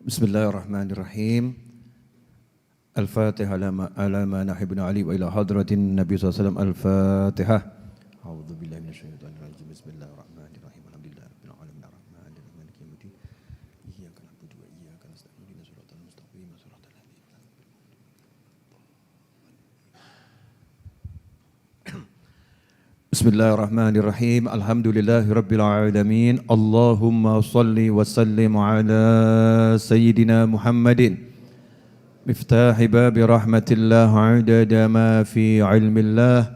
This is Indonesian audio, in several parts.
Bismillahirrahmanirrahim. Al-Fatihah ala ma nahibna ali wa ila hadratin Nabi SAW. Al-Fatihah. A'udzu billahi minasyaitonir rajim. Bismillahirrahmanirrahim. Alhamdulillahi rabbil alamin arrahmanir rahim maliki yaumiddin. Iyyaka na'budu wa iyyaka nasta'in. Ihdinas siratal mustaqim. Siratal ladzina Bismillahirrahmanirrahim. Alhamdulillahi rabbil alamin. Allahumma salli wa sallim ala sayyidina Muhammadin miftahi babi rahmatillah adada ma fi ilmillah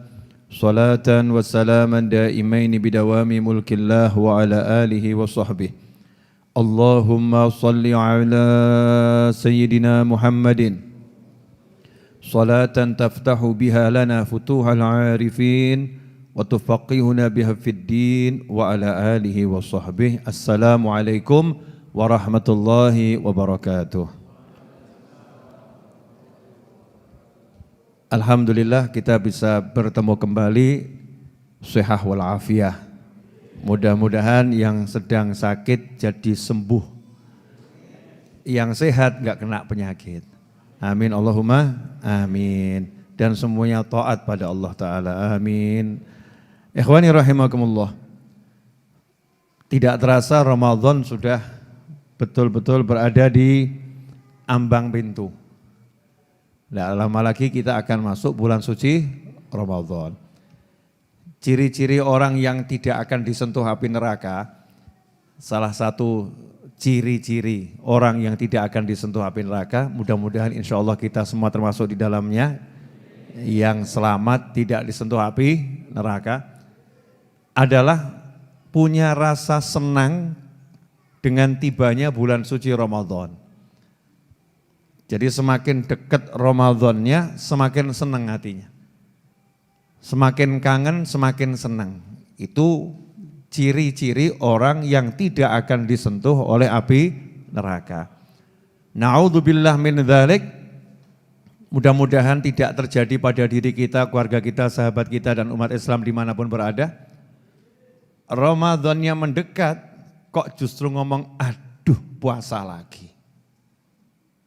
salatan wa salaman daimaini bidawami mulkillah wa ala alihi wa sahbihi. Allahumma salli ala sayyidina Muhammadin salatan taftahu biha lana futuhal arifin wa tufaqihuna biha fid din wa ala alihi wa sahbihi. Assalamualaikum warahmatullahi wabarakatuh. Alhamdulillah kita bisa bertemu kembali sihah wal afiyah. Mudah-mudahan yang sedang sakit jadi sembuh, yang sehat gak kena penyakit. Amin Allahumma amin. Dan semuanya taat pada Allah Ta'ala. Amin. Ikhwani rahimakumullah. Tidak terasa Ramadan sudah betul-betul berada di ambang pintu. Tidak lama lagi kita akan masuk bulan suci Ramadan. Ciri-ciri orang yang tidak akan disentuh api neraka, salah satu ciri-ciri orang yang tidak akan disentuh api neraka, mudah-mudahan insya Allah kita semua termasuk di dalamnya, yang selamat tidak disentuh api neraka, adalah punya rasa senang dengan tibanya bulan suci Ramadan. Jadi semakin dekat Ramadannya, semakin senang hatinya. Semakin kangen, semakin senang. Itu ciri-ciri orang yang tidak akan disentuh oleh api neraka. Na'udzubillah min dzalik. Mudah-mudahan tidak terjadi pada diri kita, keluarga kita, sahabat kita, dan umat Islam dimanapun berada. Ramadannya mendekat, kok justru ngomong, aduh puasa lagi.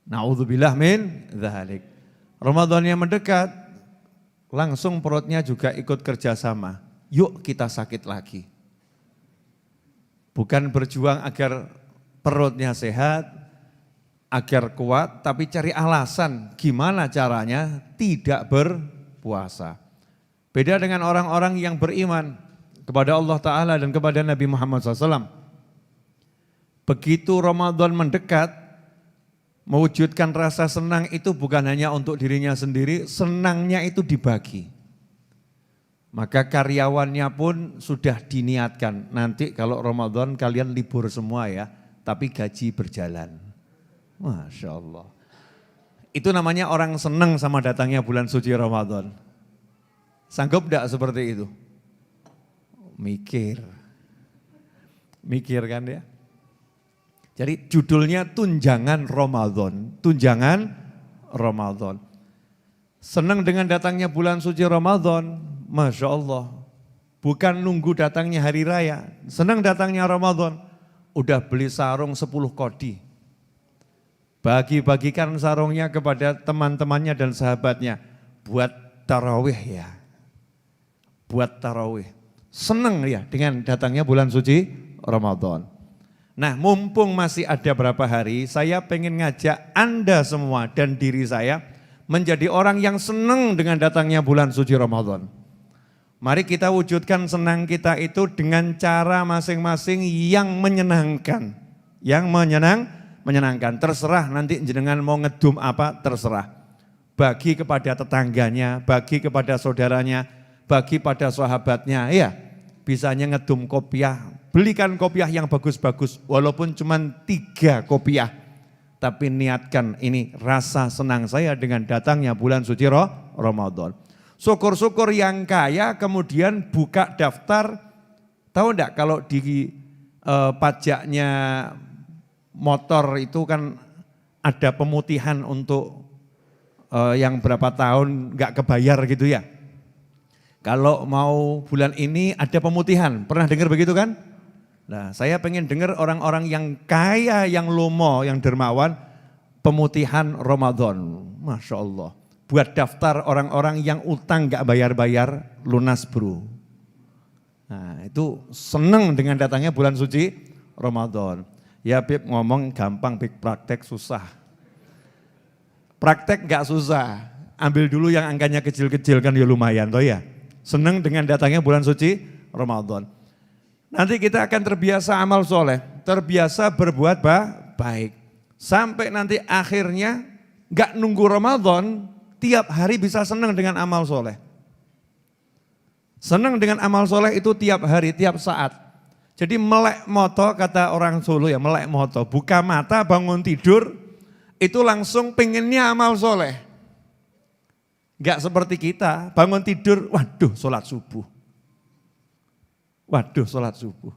Na'udzubillah min dzalik. Ramadan yang mendekat, langsung perutnya juga ikut kerjasama. Yuk kita sakit lagi. Bukan berjuang agar perutnya sehat, agar kuat, tapi cari alasan gimana caranya tidak berpuasa. Beda dengan orang-orang yang beriman kepada Allah Ta'ala dan kepada Nabi Muhammad SAW. Begitu Ramadan mendekat, mewujudkan rasa senang itu bukan hanya untuk dirinya sendiri, senangnya itu dibagi. Maka karyawannya pun sudah diniatkan, nanti kalau Ramadan kalian libur semua ya, tapi gaji berjalan. Masya Allah. Itu namanya orang senang sama datangnya bulan suci Ramadan. Sanggup enggak seperti itu? Mikir kan ya. Jadi judulnya tunjangan Ramadan, tunjangan Ramadan. Senang dengan datangnya bulan suci Ramadan, Masya Allah. Bukan nunggu datangnya hari raya, senang datangnya Ramadan. Udah beli sarung 10 kodi. Bagi-bagikan sarungnya kepada teman-temannya dan sahabatnya. Buat tarawih ya. Buat tarawih. Senang ya dengan datangnya bulan suci Ramadan. Nah, mumpung masih ada berapa hari, saya pengen ngajak Anda semua dan diri saya menjadi orang yang senang dengan datangnya bulan suci Ramadan. Mari kita wujudkan senang kita itu dengan cara masing-masing yang menyenangkan. Yang menyenangkan. Terserah nanti jenengan mau ngedum apa, terserah. Bagi kepada tetangganya, bagi kepada saudaranya, bagi pada sahabatnya, ya. Bisanya ngedum kopiah. Belikan kopiah yang bagus-bagus, walaupun cuma 3 kopiah. Tapi niatkan ini rasa senang saya dengan datangnya bulan suci Ramadan. Syukur-syukur yang kaya kemudian buka daftar, tahu enggak kalau di pajaknya motor itu kan ada pemutihan untuk yang berapa tahun enggak kebayar gitu ya. Kalau mau bulan ini ada pemutihan, pernah dengar begitu kan? Nah, saya pengen dengar orang-orang yang kaya, yang lomo, yang dermawan, pemutihan Ramadan. Masya Allah. Buat daftar orang-orang yang utang gak bayar-bayar, lunas bro. Nah, itu seneng dengan datangnya bulan suci Ramadan. Ya Bib ngomong gampang, Bib praktek susah. Praktek gak susah. Ambil dulu yang angkanya kecil-kecil kan ya lumayan toh ya. Seneng dengan datangnya bulan suci Ramadan. Nanti kita akan terbiasa amal soleh, terbiasa berbuat baik. Sampai nanti akhirnya gak nunggu Ramadan, tiap hari bisa seneng dengan amal soleh. Seneng dengan amal soleh itu tiap hari, tiap saat. Jadi melek moto kata orang Solo ya, melek moto. Buka mata bangun tidur, itu langsung pengennya amal soleh. Enggak seperti kita, bangun tidur, waduh sholat subuh. Waduh sholat subuh.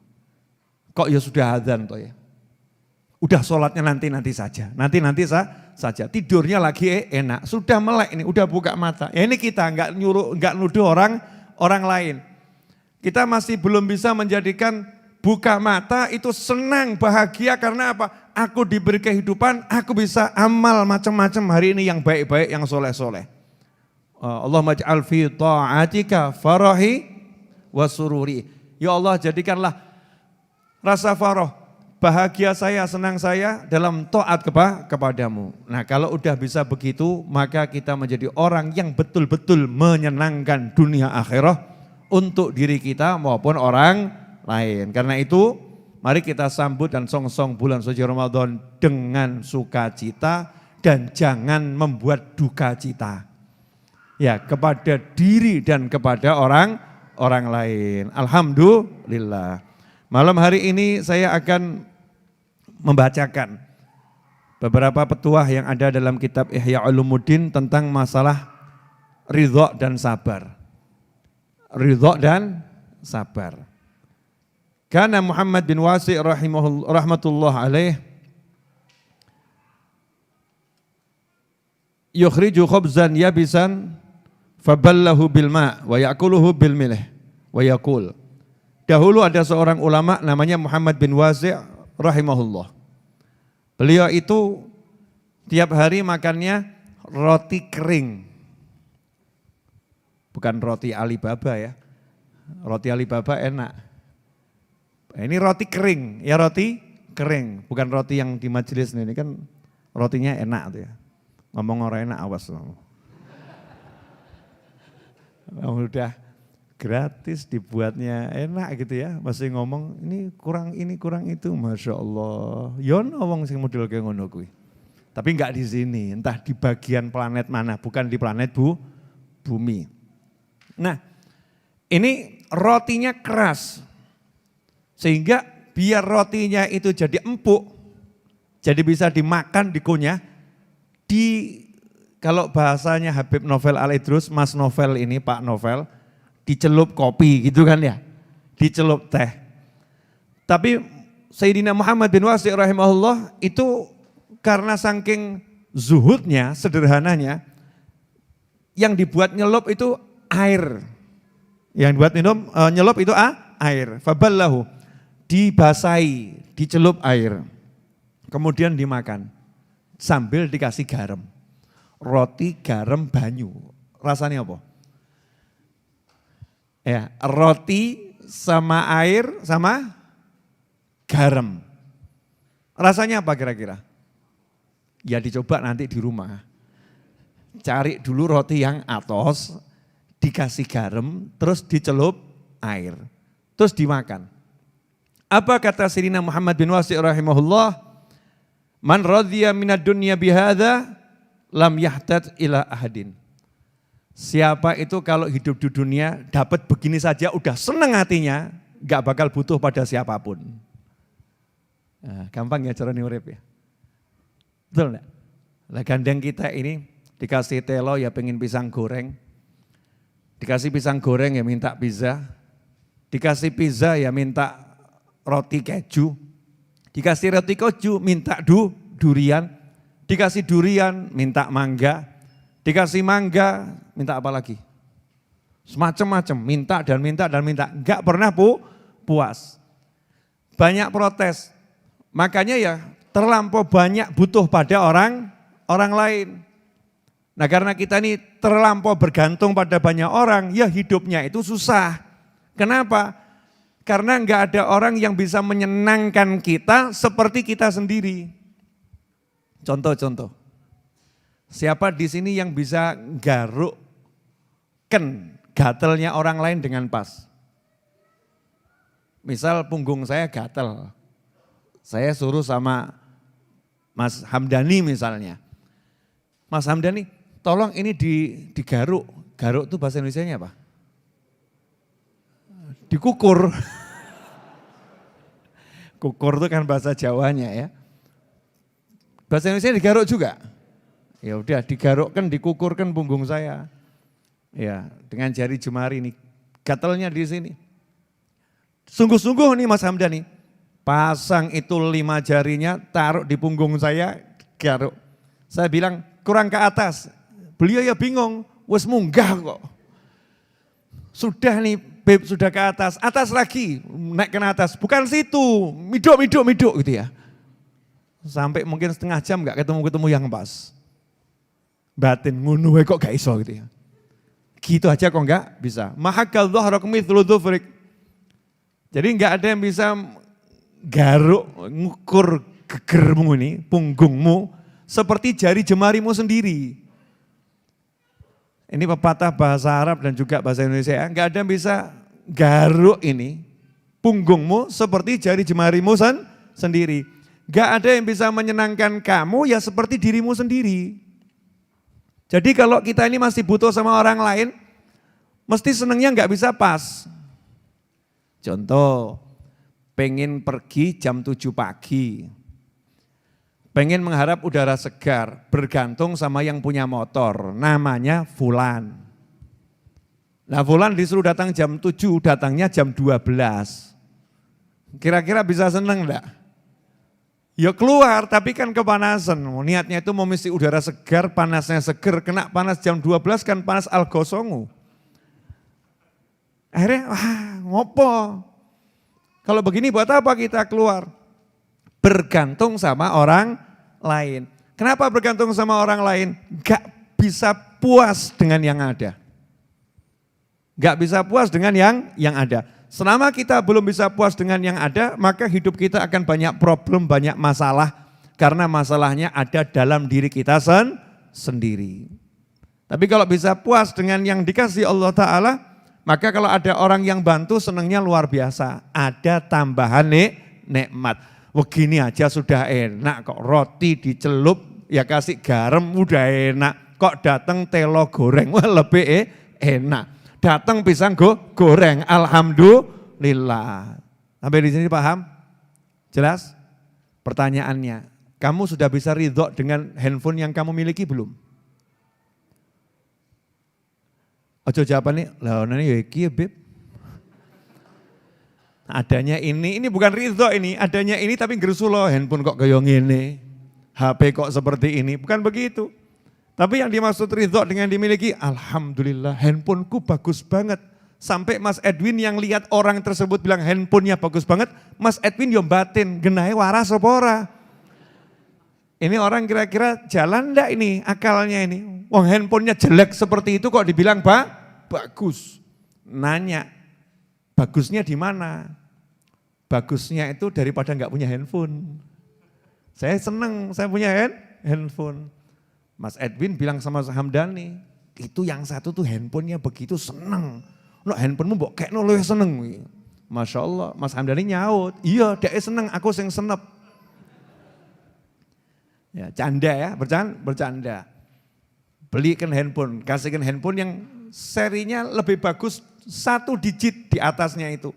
Kok ya sudah adzan toh ya. Udah sholatnya nanti saja, nanti saja. Tidurnya lagi enak, sudah melek ini, udah buka mata. Ya ini kita enggak nuduh orang lain. Kita masih belum bisa menjadikan buka mata itu senang, bahagia karena apa? Aku diberi kehidupan, aku bisa amal macam-macam hari ini yang baik-baik, yang soleh-soleh. Allahumma ij'al fi ta'atika farahi wa sururi. Ya Allah jadikanlah rasa farah, bahagia saya, senang saya dalam taat kepadamu. Nah kalau udah bisa begitu maka kita menjadi orang yang betul-betul menyenangkan dunia akhirah untuk diri kita maupun orang lain. Karena itu mari kita sambut dan song-song bulan suci Ramadan dengan sukacita dan jangan membuat duka cita. Ya, kepada diri dan kepada orang lain. Alhamdulillah. Malam hari ini saya akan membacakan beberapa petuah yang ada dalam kitab Ihya Ulumuddin tentang masalah ridho dan sabar. Ridho dan sabar. Karena Muhammad bin Wasi' rahmatullah alaih yukhriju khubzan yabisan faballahu bil ma' wa ya'kuluhu bil milh wa yaqul. Dahulu ada seorang ulama namanya Muhammad bin Wasi' rahimahullah. Beliau itu tiap hari makannya roti kering. Bukan roti Alibaba ya. Roti Alibaba enak. Ini roti kering, ya roti kering. Bukan roti yang di majelis ini kan rotinya enak tuh ya. Ngomong orang enak awas. Udah gratis dibuatnya enak gitu ya. Masih ngomong ini kurang itu. Masya Allah. Yon ngomong sing model kayak ngono kuwi. Tapi enggak di sini, entah di bagian planet mana, bukan di planet bumi. Nah, ini rotinya keras. Sehingga biar rotinya itu jadi empuk, jadi bisa dimakan, dikunyah, kalau bahasanya Habib Novel Al-Idrus, Mas Novel ini, Pak Novel, dicelup kopi gitu kan ya, dicelup teh. Tapi Sayyidina Muhammad bin Wasi' rahimahullah itu karena saking zuhudnya, sederhananya, yang dibuat nyelup itu air. Yang dibuat nyelup itu air. Faballahu, dibasahi, dicelup air. Kemudian dimakan sambil dikasih garam. Roti, garam, banyu. Rasanya apa? Ya, roti sama air sama garam. Rasanya apa kira-kira? Ya dicoba nanti di rumah. Cari dulu roti yang atos, dikasih garam, terus dicelup air. Terus dimakan. Apa kata Sayyidina Muhammad bin Wasi' rahimahullah? Man radhiya minad dunya bihadza lam yahtad ila ahadin. Siapa itu kalau hidup di dunia dapat begini saja udah seneng hatinya, gak bakal butuh pada siapapun. Nah, gampang ya cara urip ya. Betul enggak? Lah gandeng kita ini dikasih telo ya pengen pisang goreng. Dikasih pisang goreng ya minta pizza. Dikasih pizza ya minta roti keju. Dikasih roti keju minta durian. Dikasih durian minta mangga. Dikasih mangga minta apa lagi? Semacam-macam, minta dan minta dan minta. Enggak pernah puas. banyak protes. Makanya ya terlampau banyak butuh pada orang lain. Nah karena kita ini terlampau bergantung pada banyak orang, ya hidupnya itu susah. Kenapa? Karena enggak ada orang yang bisa menyenangkan kita seperti kita sendiri. Contoh-contoh. Siapa di sini yang bisa garukkan gatelnya orang lain dengan pas? Misal punggung saya gatel. Saya suruh sama Mas Hamdani misalnya. Mas Hamdani, tolong ini digaruk. Garuk itu bahasa Indonesianya apa? Dikukur. Kukur itu kan bahasa Jawanya ya. Bahasa Indonesia digaruk juga. Ya udah digarukkan, dikukurkan punggung saya. Ya, dengan jari jemari ini. Gatelnya di sini. Sungguh-sungguh nih Mas Hamdani. Pasang itu 5 jarinya, taruh di punggung saya, garuk. Saya bilang kurang ke atas. Beliau ya bingung, wes munggah kok. Sudah nih Beb, sudah ke atas lagi, naik ke atas. Bukan situ, miduk gitu ya. Sampai mungkin setengah jam gak ketemu yang pas. Batin ngunu kok gak iso gitu ya. Gitu aja kok gak bisa. Mahakal dhahrakum mithlu dhufrik. Jadi gak ada yang bisa garuk, ngukur gegermu ini, punggungmu, seperti jari jemarimu sendiri. Ini pepatah bahasa Arab dan juga bahasa Indonesia. Enggak ada yang bisa garuk ini, punggungmu seperti jari jemarimu sendiri. Enggak ada yang bisa menyenangkan kamu ya seperti dirimu sendiri. Jadi kalau kita ini masih butuh sama orang lain, mesti senangnya enggak bisa pas. Contoh, pengen pergi jam 7 pagi. Pengen mengharap udara segar, bergantung sama yang punya motor, namanya Fulan. Nah Fulan disuruh datang jam 7, datangnya jam 12. Kira-kira bisa seneng enggak? Ya keluar tapi kan kepanasan, niatnya itu mau mesti udara segar, panasnya seger, kena panas jam 12 kan panas algosongu. Akhirnya ngopo. Kalau begini buat apa kita keluar? Bergantung sama orang lain. Kenapa bergantung sama orang lain? Gak bisa puas dengan yang ada. Gak bisa puas dengan yang ada. Selama kita belum bisa puas dengan yang ada, maka hidup kita akan banyak problem, banyak masalah. Karena masalahnya ada dalam diri kita sendiri. Tapi kalau bisa puas dengan yang dikasih Allah Ta'ala, maka kalau ada orang yang bantu senangnya luar biasa. Ada tambahan nikmat. Begini aja sudah enak kok, roti dicelup ya kasih garam udah enak. Kok datang telo goreng wah lebih enak. Datang pisang goreng, alhamdulillah. Sampai di sini paham? Jelas? Pertanyaannya, kamu sudah bisa ridho dengan handphone yang kamu miliki belum? Ojo jawabannya, lah nani ya iki Beb. Adanya ini bukan ridho ini, adanya ini tapi ngerusuloh, handphone kok kayak ngene, HP kok seperti ini, bukan begitu. Tapi yang dimaksud ridho dengan dimiliki, alhamdulillah handphoneku bagus banget. Sampai Mas Edwin yang lihat orang tersebut bilang handphonenya bagus banget, Mas Edwin yang batin, genahe waras apa ora? Ini orang kira-kira jalan enggak ini akalnya ini? Wong handphonenya jelek seperti itu kok dibilang bagus. Nanya, bagusnya di mana? Bagusnya itu daripada enggak punya handphone. Saya senang, saya punya handphone. Mas Edwin bilang sama Hamdani, itu yang satu tuh handphonenya begitu seneng. No handphonemu mbok kekno luwih seneng. Masya Allah, Mas Hamdani nyaut, iya dia seneng, aku sing senep. Ya canda ya, bercanda. Belikan handphone, kasihkan handphone yang serinya lebih bagus, 1 digit di atasnya itu.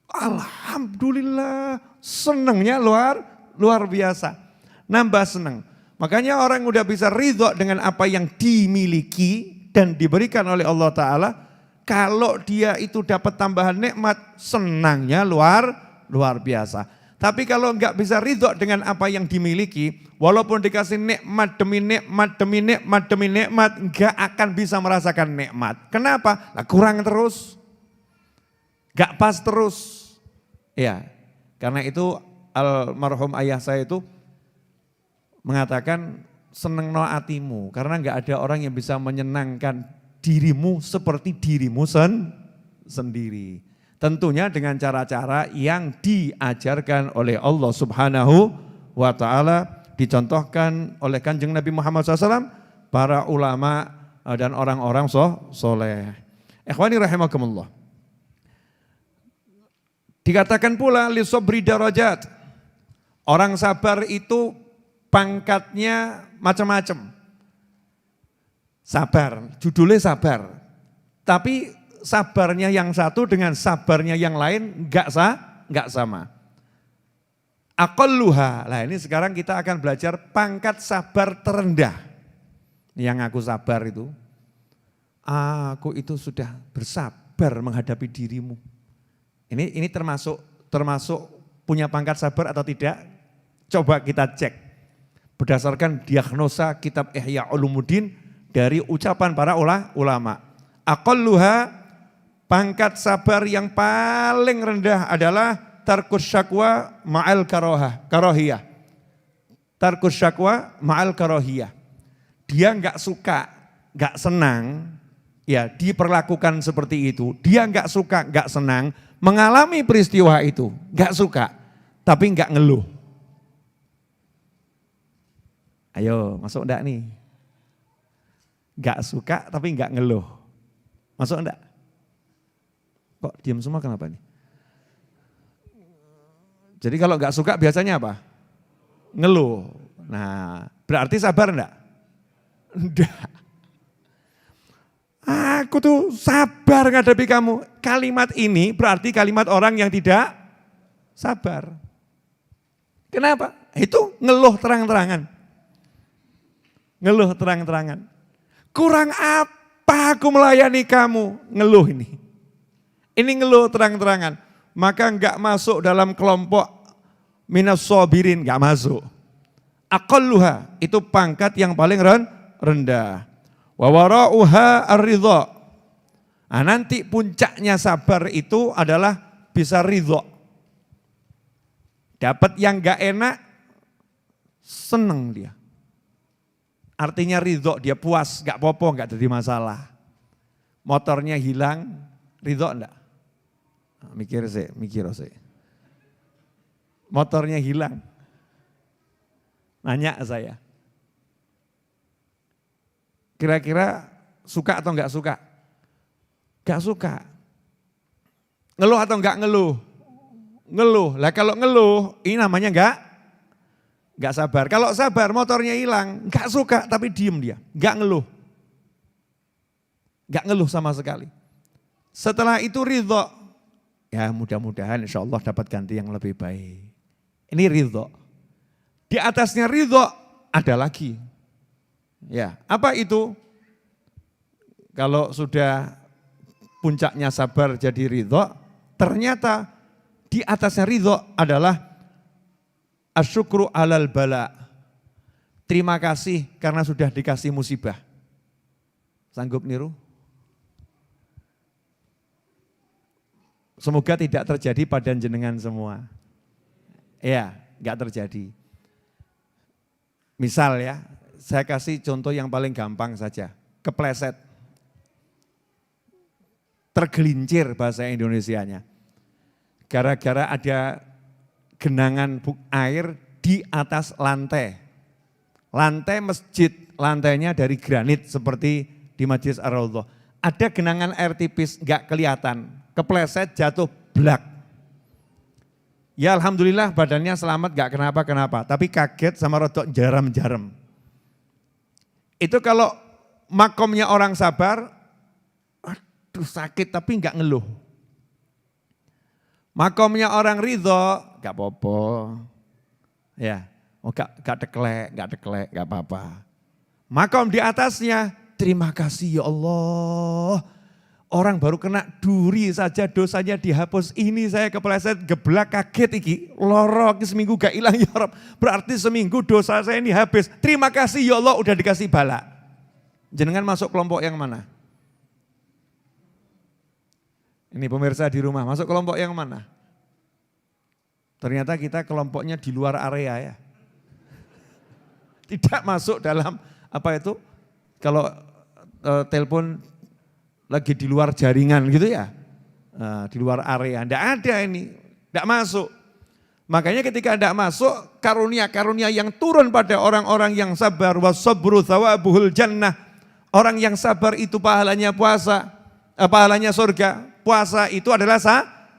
Alhamdulillah, senengnya luar biasa, nambah seneng. Makanya orang udah bisa ridho dengan apa yang dimiliki dan diberikan oleh Allah Ta'ala. Kalau dia itu dapat tambahan nikmat, senangnya luar biasa. Tapi kalau enggak bisa ridho dengan apa yang dimiliki, walaupun dikasih nikmat demi nikmat, enggak akan bisa merasakan nikmat. Kenapa? Nah, kurang terus, enggak pas terus. Ya, Karena itu almarhum ayah saya itu mengatakan seneng no atimu. Karena enggak ada orang yang bisa menyenangkan dirimu seperti dirimu sendiri. Tentunya dengan cara-cara yang diajarkan oleh Allah Subhanahu wa ta'ala, dicontohkan oleh Kanjeng Nabi Muhammad SAW, para ulama dan orang-orang soleh. Ikhwani rahimakumullah. Dikatakan pula li sobri darajat. Orang sabar itu pangkatnya macam-macam. Sabar, judulnya sabar. Tapi sabarnya yang satu dengan sabarnya yang lain enggak sama. Aqalluha. Nah, ini sekarang kita akan belajar pangkat sabar terendah. Yang aku sabar itu, aku itu sudah bersabar menghadapi dirimu. Ini termasuk punya pangkat sabar atau tidak? Coba kita cek. Berdasarkan diagnosa kitab Ihya Ulumuddin dari ucapan para ulama. Aqalluha, pangkat sabar yang paling rendah adalah tarkus syakwa ma'al karohiyah. Tarkus syakwa ma'al karohiyah. Dia enggak suka, enggak senang, ya diperlakukan seperti itu. Dia enggak suka, enggak senang mengalami peristiwa itu. Enggak suka, tapi enggak ngeluh. Ayo, masuk enggak nih? Enggak suka tapi enggak ngeluh. Masuk enggak? Kok diam semua kenapa nih? Jadi kalau enggak suka biasanya apa? Ngeluh. Nah, berarti sabar enggak? Enggak. Aku tuh sabar menghadapi kamu. Kalimat ini berarti kalimat orang yang tidak sabar. Kenapa? Itu ngeluh terang-terangan. Ngeluh terang-terangan. Kurang apa aku melayani kamu? Ngeluh ini. Ini ngeluh terang-terangan. Maka enggak masuk dalam kelompok minas sabirin, enggak masuk. Aqalluha, itu pangkat yang paling rendah. Wa wara'uha ar-ridha. Nah, nanti puncaknya sabar itu adalah bisa ridha. Dapat yang enggak enak, seneng dia. Artinya ridha, dia puas, enggak apa-apa, enggak jadi masalah. Motornya hilang, ridha enggak? Mikir sih. Motornya hilang. Nanya saya. Kira-kira suka atau enggak suka? Enggak suka. Ngeluh atau enggak ngeluh? Ngeluh. Lah kalau ngeluh, ini namanya enggak sabar. Kalau sabar motornya hilang, enggak suka tapi diem dia. Enggak ngeluh. Enggak ngeluh sama sekali. Setelah itu ridho. Ya mudah-mudahan insya Allah dapat ganti yang lebih baik. Ini ridho. Di atasnya ridho ada lagi. Ya, apa itu? Kalau sudah puncaknya sabar jadi ridho, ternyata di atasnya ridho adalah asyukru alal bala. Terima kasih karena sudah dikasih musibah. Sanggup niru? Semoga tidak terjadi pada jenengan semua. Ya, enggak terjadi. Misal ya, saya kasih contoh yang paling gampang saja. Kepleset. Tergelincir bahasa Indonesianya. Gara-gara ada genangan air di atas lantai. Lantai masjid, lantainya dari granit seperti di Masjid Ar-Raudhah. Ada genangan air tipis, enggak kelihatan. Kepleset jatuh blak. Ya alhamdulillah badannya selamat gak kenapa-kenapa. Tapi kaget sama rodok jaram-jaram. Itu kalau makomnya orang sabar, aduh sakit tapi gak ngeluh. Makomnya orang ridho, gak apa-apa. Ya, gak deklek, gak apa-apa. Makom di atasnya, terima kasih ya Allah. Orang baru kena duri saja dosanya dihapus. Ini saya kepleset geblak kaget iki. Lorok seminggu gak hilang ya Rob. Berarti seminggu dosa saya ini habis. Terima kasih ya Allah udah dikasih bala. Jenengan masuk kelompok yang mana? Ini pemirsa di rumah masuk kelompok yang mana? Ternyata kita kelompoknya di luar area ya. Tidak masuk dalam apa itu, kalau telepon lagi di luar jaringan gitu ya. Di luar area, tidak ada ini, tidak masuk. Makanya ketika tidak masuk, karunia-karunia yang turun pada orang-orang yang sabar, wasabru thawabuhul jannah. Orang yang sabar itu pahalanya puasa, pahalanya surga. Puasa itu adalah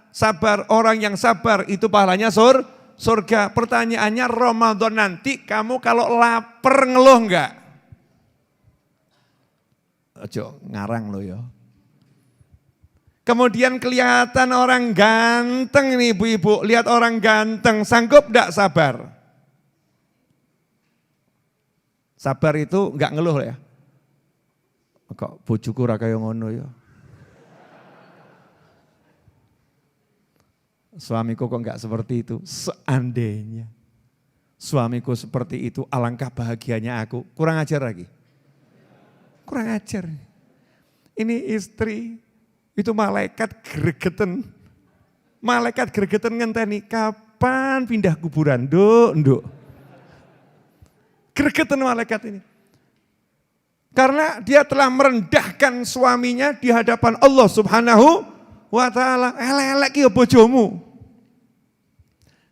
sabar. Orang yang sabar itu pahalanya surga. Pertanyaannya, Ramadan nanti kamu kalau lapar ngeluh enggak? Ojo ngarang lo ya. Kemudian kelihatan orang ganteng nih ibu-ibu, lihat orang ganteng, sanggup enggak sabar? Sabar itu enggak ngeluh ya. Kok bojoku ra kaya ngono ya. Suamiku kok enggak seperti itu? Seandainya suamiku seperti itu, alangkah bahagianya aku. Kurang ajar lagi. Kurang ajar. Ini istri itu malaikat gregeten. Malaikat gregeten ngenteni kapan pindah kuburan, nduk. Gregeten malaikat ini. Karena dia telah merendahkan suaminya di hadapan Allah Subhanahu wa ta'ala. Elek ya bojomu.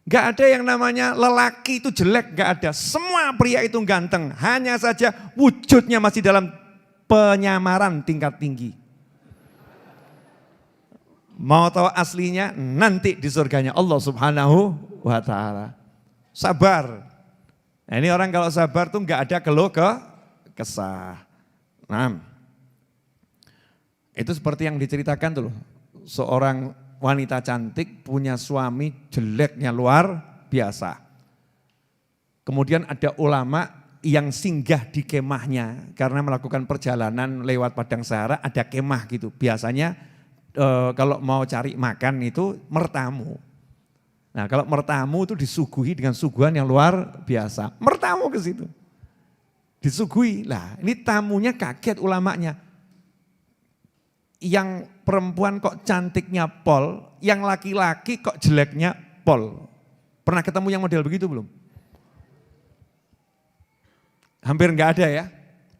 Gak ada yang namanya lelaki itu jelek, gak ada. Semua pria itu ganteng, hanya saja wujudnya masih dalam penyamaran tingkat tinggi. Mau tahu aslinya nanti di surganya Allah Subhanahu wa ta'ala. Sabar. Nah, ini orang kalau sabar tuh gak ada keluh kesah. Nah, itu seperti yang diceritakan tuh loh. Seorang wanita cantik punya suami jeleknya luar biasa. Kemudian ada ulama yang singgah di kemahnya karena melakukan perjalanan lewat padang sahara, ada kemah gitu. Biasanya kalau mau cari makan itu mertamu. Nah, kalau mertamu itu disuguhi dengan suguhan yang luar biasa. Mertamu ke situ. Disuguhi. Lah, ini tamunya kaget ulamanya. Yang perempuan kok cantiknya pol, yang laki-laki kok jeleknya pol. Pernah ketemu yang model begitu belum? Hampir enggak ada ya.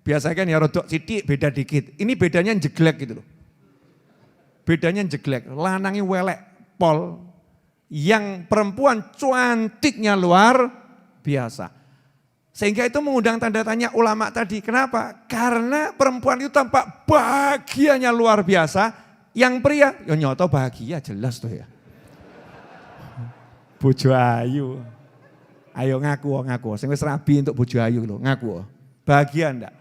Biasanya kan ya rodok sidik beda dikit. Ini bedanya jeglek gitu loh. Bedanya jeglek, lanangnya welek pol, yang perempuan cantiknya luar biasa. Sehingga itu mengundang tanda tanya ulama tadi. Kenapa? Karena perempuan itu tampak bahagianya luar biasa, yang pria ya nyoto bahagia jelas tuh ya. Bojo ayu. Ayo ngaku. Sing wis rabi untuk bojo ayu lho, ngaku. Bahagia enggak?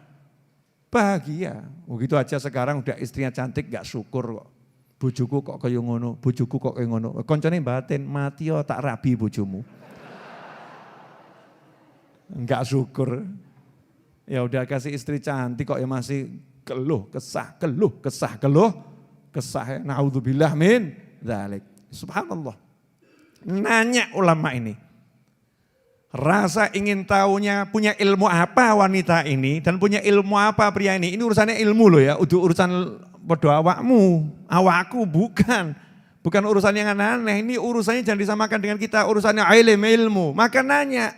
Bahagia. Begitu aja sekarang udah istrinya cantik gak syukur kok. Bojoku kok kaya ngono, bojoku kok kaya ngono. Koncone batin, mati yo tak rabi bojomu. Enggak syukur. Ya udah kasih istri cantik kok ya masih keluh kesah. Naudzubillah min dzalik. Subhanallah. Nanya ulama ini. Rasa ingin tahunya punya ilmu apa wanita ini dan punya ilmu apa pria ini. Ini urusannya ilmu loh ya, urusan podo awakku bukan urusan yang aneh-aneh. Ini urusannya jangan disamakan dengan kita, urusannya ilmu. Maka nanya,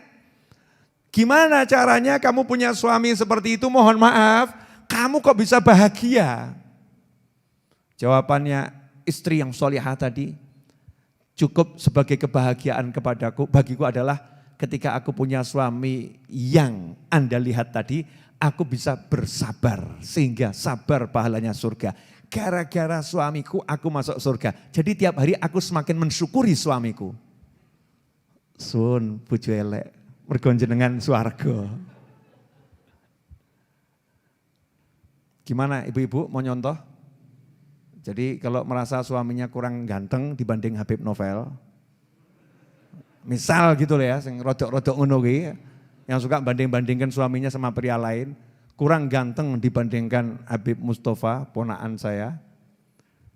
gimana caranya kamu punya suami seperti itu? Mohon maaf, kamu kok bisa bahagia? Jawabannya istri yang solihah tadi, cukup sebagai kebahagiaan kepadaku, bagiku adalah ketika aku punya suami yang Anda lihat tadi, aku bisa bersabar sehingga sabar pahalanya surga. Gara-gara suamiku aku masuk surga. Jadi tiap hari aku semakin mensyukuri suamiku. Sun bojo elek, mergo jenengan swarga. Gimana ibu-ibu mau nyontoh? Jadi kalau merasa suaminya kurang ganteng dibanding Habib Novel, misal gitu loh ya, sing rodok-rodok ngono ki, yang suka banding-bandingkan suaminya sama pria lain, kurang ganteng dibandingkan Habib Mustafa, ponaan saya,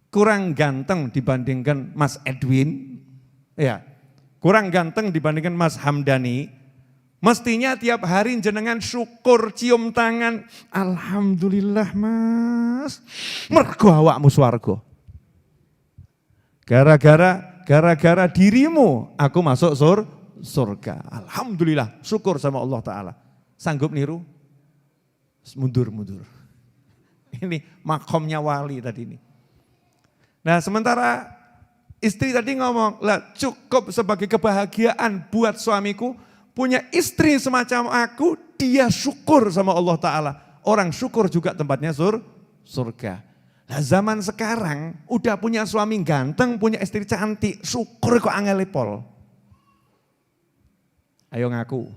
kurang ganteng dibandingkan Mas Edwin, ya, kurang ganteng dibandingkan Mas Hamdani, mestinya tiap hari jenengan syukur, cium tangan, alhamdulillah Mas, mergo awakmu swarga. Gara-gara gara-gara dirimu aku masuk surga. Alhamdulillah, syukur sama Allah Ta'ala. Sanggup niru? Mundur. Ini makomnya wali tadi ini. Nah sementara istri tadi ngomong, lah cukup sebagai kebahagiaan buat suamiku, punya istri semacam aku, dia syukur sama Allah Ta'ala. Orang syukur juga tempatnya surga. Nah zaman sekarang udah punya suami ganteng, punya istri cantik, syukur kok angel pol. Ayo ngaku.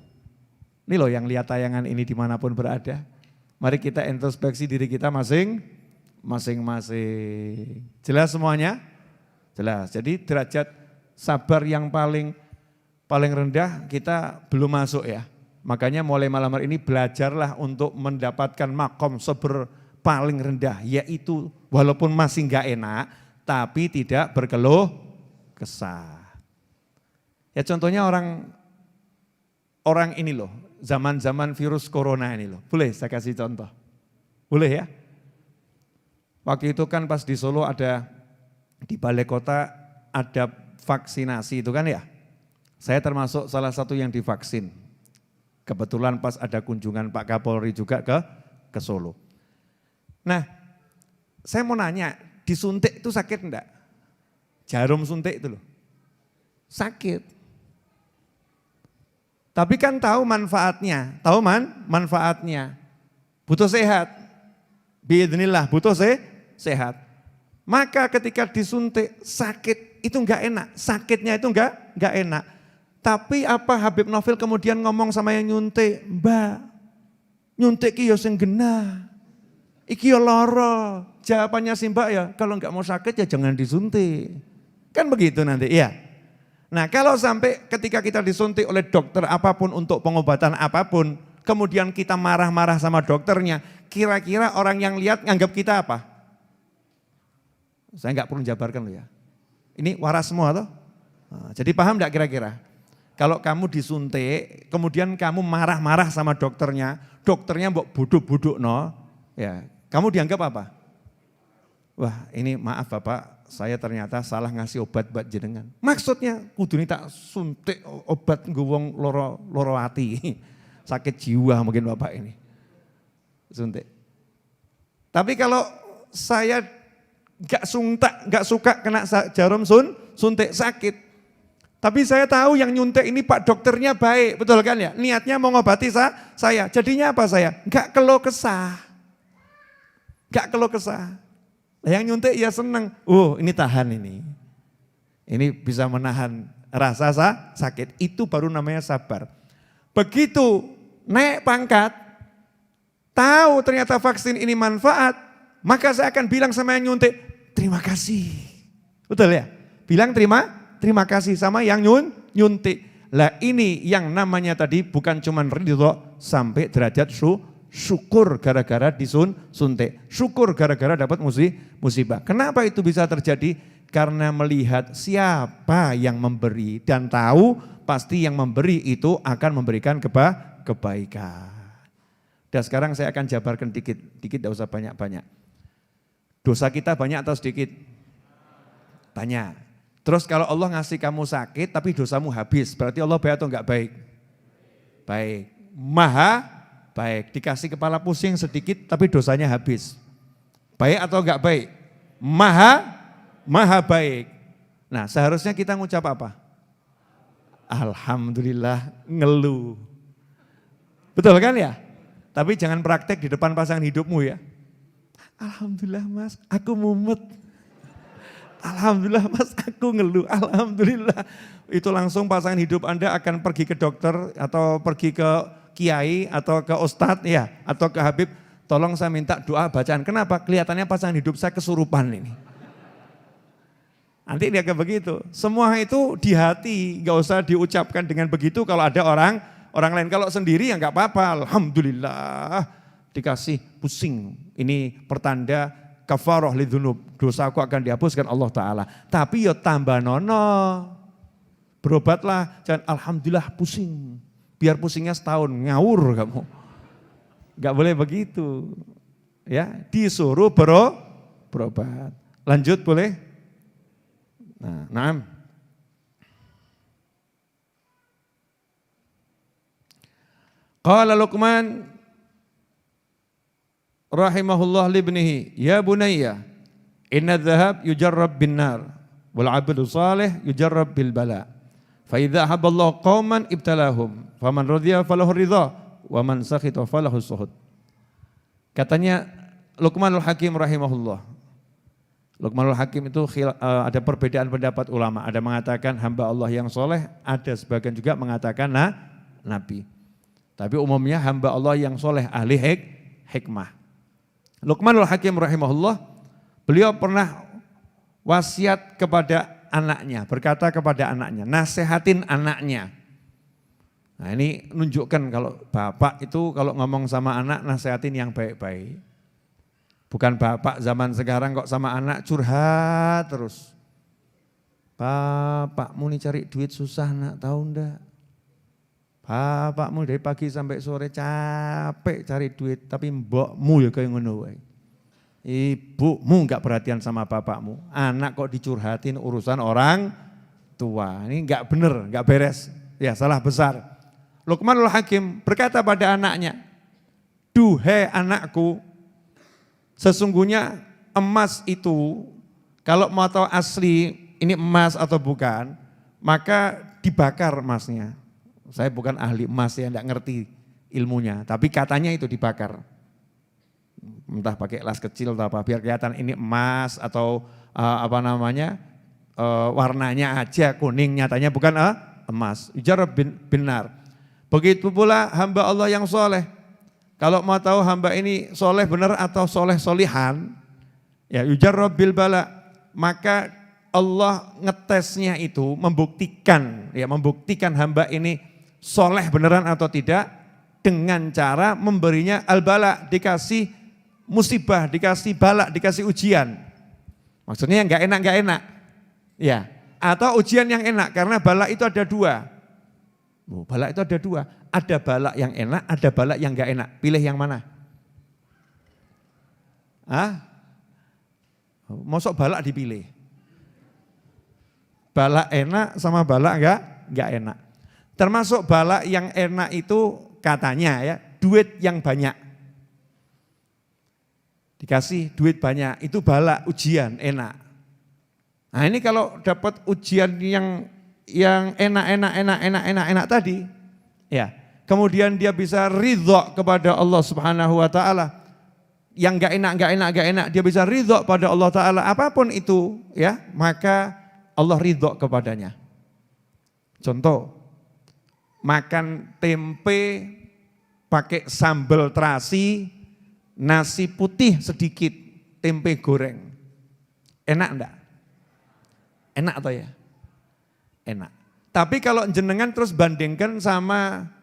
Ini loh yang lihat tayangan ini dimanapun berada. Mari kita introspeksi diri kita masing-masing. Jelas semuanya? Jelas. Jadi derajat sabar yang paling rendah kita belum masuk ya. Makanya mulai malam hari ini belajarlah untuk mendapatkan makom sabar paling rendah, yaitu walaupun masih enggak enak, tapi tidak berkeluh kesah. Ya contohnya orang ini loh, zaman-zaman virus corona ini loh. Boleh saya kasih contoh? Boleh ya? Waktu itu kan pas di Solo ada, di balai kota ada vaksinasi itu kan ya. Saya termasuk salah satu yang divaksin. Kebetulan pas ada kunjungan Pak Kapolri juga ke Solo. Nah, saya mau nanya, disuntik itu sakit enggak? Jarum suntik itu loh. Sakit. Tapi kan tahu manfaatnya, manfaatnya. Butuh sehat. Biidznillah, butuh sehat. Maka ketika disuntik sakit itu enggak enak, sakitnya itu enggak enak. Tapi apa Habib Novel kemudian ngomong sama yang nyuntik, Mbak, nyuntik ki yo sing genah. Iki yo loro. Jawabannya si Mbak ya, kalau enggak mau sakit ya jangan disuntik. Kan begitu nanti, iya. Nah kalau sampai ketika kita disuntik oleh dokter apapun untuk pengobatan apapun, kemudian kita marah-marah sama dokternya, kira-kira orang yang lihat nganggap kita apa? Saya enggak perlu jabarkan loh ya. Ini waras semua toh? Nah, jadi paham enggak kira-kira? Kalau kamu disuntik, kemudian kamu marah-marah sama dokternya mbok buduk-buduk no, ya kamu dianggap apa? Wah ini maaf Bapak, saya ternyata salah ngasih obat buat jenengan. Maksudnya kudu ini tak suntik obat ngguwong loro hati, sakit jiwa mungkin Bapak ini. Suntik. Tapi kalau saya gak suka kena jarum suntik sakit. Tapi saya tahu yang nyuntik ini Pak dokternya baik, betul kan ya? Niatnya mau ngobati saya. Jadinya apa saya? Gak keluh kesah. Yang nyuntik ya senang. Ini tahan ini. Ini bisa menahan rasa sakit. Itu baru namanya sabar. Begitu naik pangkat, tahu ternyata vaksin ini manfaat, maka saya akan bilang sama yang nyuntik, terima kasih. Betul ya? Bilang terima kasih sama yang nyuntik. Lah ini yang namanya tadi bukan cuma ridho, sampai derajat syukur gara-gara disuntik. Syukur gara-gara dapat musibah. Kenapa itu bisa terjadi? Karena melihat siapa yang memberi dan tahu pasti yang memberi itu akan memberikan kebaikan. Dan sekarang saya akan jabarkan dikit tidak usah banyak-banyak. Dosa kita banyak atau sedikit? Banyak. Terus kalau Allah ngasih kamu sakit tapi dosamu habis, berarti Allah baik atau enggak baik? Baik. Maha baik. Dikasih kepala pusing sedikit tapi dosanya habis. Baik atau enggak baik? Maha baik. Nah seharusnya kita ngucap apa? Alhamdulillah, ngeluh. Betul kan ya? Tapi jangan praktek di depan pasangan hidupmu ya. Alhamdulillah mas, aku mumet. Alhamdulillah mas, aku ngeluh. Alhamdulillah. Itu langsung pasangan hidup Anda akan pergi ke dokter atau pergi ke kiai atau ke ustadz ya, atau ke Habib. Tolong saya minta doa bacaan. Kenapa? Kelihatannya pasangan hidup saya kesurupan ini. Nanti dia kayak begitu. Semua itu di hati, gak usah diucapkan dengan begitu kalau ada orang lain. Kalau sendiri ya gak apa-apa. Alhamdulillah dikasih pusing. Ini pertanda kafarah lidzunub. Dosaku akan dihapuskan Allah Ta'ala. Tapi ya tambah nono. Berobatlah. Jangan alhamdulillah pusing. Biar pusingnya setahun. Ngawur kamu. Gak boleh begitu. Ya, disuruh berobat. Lanjut boleh? Nah, Qala Luqman rahimahullah libnihi, ya bunayya, inna dhahab yujarrab bin nar, wal abdu salih yujarrab bil bala. Fa idza haballahu qauman ibtalahum, faman radhiya falahu ridha, wa man sakhita falahu suhud. Katanya Luqmanul Hakim rahimahullah. Luqmanul Hakim itu ada perbedaan pendapat ulama. Ada mengatakan hamba Allah yang soleh, ada sebagian juga mengatakan nabi. Tapi umumnya hamba Allah yang soleh, ahli hikmah. Luqmanul Hakim rahimahullah, beliau pernah wasiat kepada anaknya, berkata kepada anaknya, nasehatin anaknya. Nah ini nunjukkan kalau bapak itu kalau ngomong sama anak nasehatin yang baik-baik. Bukan bapak zaman sekarang kok sama anak curhat terus. Bapakmu nih cari duit susah nak, tahu ndak? Bapakmu dari pagi sampai sore capek cari duit, tapi mbokmu ya kayak ngono wae. Ibumu enggak perhatian sama bapakmu, anak kok dicurhatin urusan orang tua. Ini enggak benar, enggak beres. Ya, salah besar. Luqmanul Hakim berkata pada anaknya, "Duhai anakku, sesungguhnya emas itu kalau mau tahu asli ini emas atau bukan, maka dibakar emasnya." Saya bukan ahli emas ya, enggak ngerti ilmunya, tapi katanya itu dibakar. Entah pakai las kecil atau apa, biar kelihatan ini emas atau warnanya aja kuning, nyatanya bukan emas. Yujarrab bin nar. Begitu pula hamba Allah yang soleh. Kalau mau tahu hamba ini soleh benar atau soleh solihan, ya yujarrab bil bala, maka Allah ngetesnya itu membuktikan hamba ini soleh beneran atau tidak dengan cara memberinya al-bala, dikasih musibah, dikasih bala, dikasih ujian. Maksudnya yang enggak enak. Ya, atau ujian yang enak karena bala itu ada dua. Bala itu ada dua, ada bala yang enak, ada bala yang enggak enak. Pilih yang mana? Mosok bala dipilih. Bala enak sama bala enggak enak. Termasuk bala yang enak itu katanya ya, duit yang banyak. Dikasih duit banyak, itu bala, ujian, enak. Nah ini kalau dapat ujian yang enak tadi, ya, kemudian dia bisa ridho kepada Allah Subhanahu wa taala. Yang enggak enak, dia bisa ridho pada Allah taala, apapun itu, ya, maka Allah ridho kepadanya. Contoh, makan tempe pakai sambal terasi, nasi putih sedikit, tempe goreng. Enak enggak? Enak atau ya? Enak. Tapi kalau jenengan terus bandingkan sama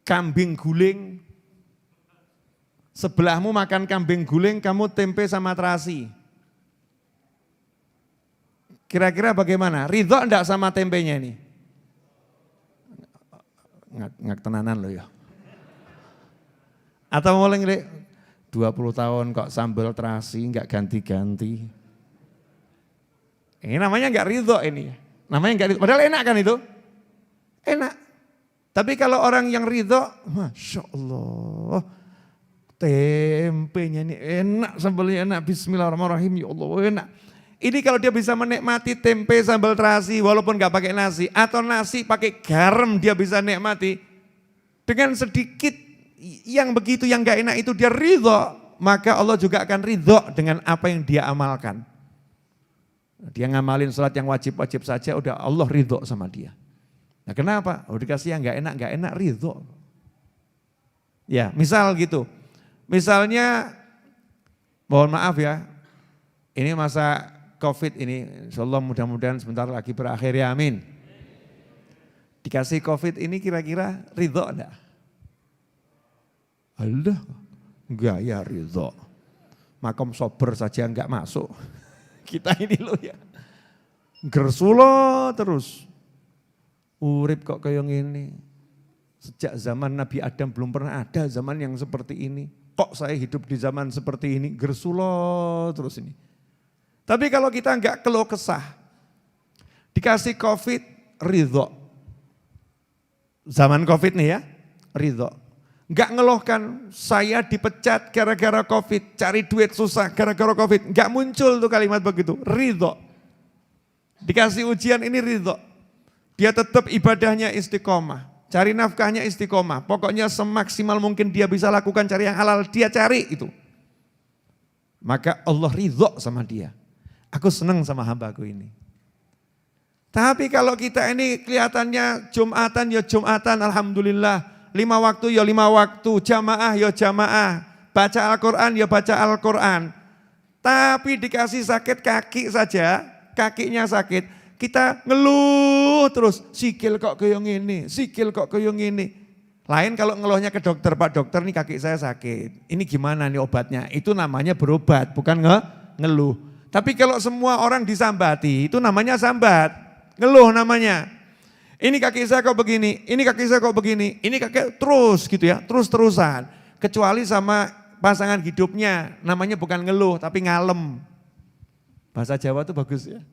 kambing guling, sebelahmu makan kambing guling, kamu tempe sama terasi. Kira-kira bagaimana? Ridho enggak sama tempenya ini? Ngak tenanan loh ya. Atau mulai 20 tahun kok sambal terasi enggak ganti-ganti. Ini namanya enggak ridho ini. Namanya enggak ridho. Padahal enak kan itu? Enak. Tapi kalau orang yang ridho, Masya Allah, tempenya ini enak, sambalnya enak, bismillahirrahmanirrahim, ya Allah enak. Ini kalau dia bisa menikmati tempe sambal terasi walaupun enggak pakai nasi, atau nasi pakai garam dia bisa nikmati. Dengan sedikit yang begitu yang enggak enak itu dia ridho, maka Allah juga akan ridho dengan apa yang dia amalkan. Dia ngamalin sholat yang wajib-wajib saja, udah Allah ridho sama dia. Nah kenapa? Dikasih yang enggak enak ridho. Ya misal gitu, misalnya mohon maaf ya, ini masa COVID ini, insyaallah mudah-mudahan sebentar lagi berakhir ya amin. Dikasih COVID ini kira-kira ridho enggak? Allah, enggak ya ridho. Makom sober saja enggak masuk. Kita ini loh ya, gersulo terus. Urip kok kayak gini. Sejak zaman Nabi Adam belum pernah ada zaman yang seperti ini. Kok saya hidup di zaman seperti ini, gersulo terus ini. Tapi kalau kita enggak keluh kesah, dikasih COVID, ridho. Zaman COVID nih ya, ridho. Enggak ngeluhkan saya dipecat gara-gara COVID, cari duit susah gara-gara COVID. Enggak muncul tuh kalimat begitu, ridho. Dikasih ujian ini ridho. Dia tetap ibadahnya istiqomah, cari nafkahnya istiqomah. Pokoknya semaksimal mungkin dia bisa lakukan, cari yang halal, dia cari itu. Maka Allah ridho sama dia. Aku senang sama hambaku ini. Tapi kalau kita ini kelihatannya Jumatan ya Jumatan, alhamdulillah. 5 waktu ya 5 waktu, jamaah ya jamaah. Baca Al-Quran ya baca Al-Quran. Tapi dikasih sakit kaki saja, kakinya sakit. Kita ngeluh terus, sikil kok keyong ini, sikil kok keyong ini. Lain kalau ngeluhnya ke dokter, Pak dokter nih kaki saya sakit. Ini gimana nih obatnya? Itu namanya berobat, bukan ngeluh. Tapi kalau semua orang disambati, itu namanya sambat. Ngeluh namanya. Ini kaki saya kok begini, ini kaki saya kok begini, ini kaki terus gitu ya, terus-terusan. Kecuali sama pasangan hidupnya, namanya bukan ngeluh tapi ngalem. Bahasa Jawa tuh bagus ya.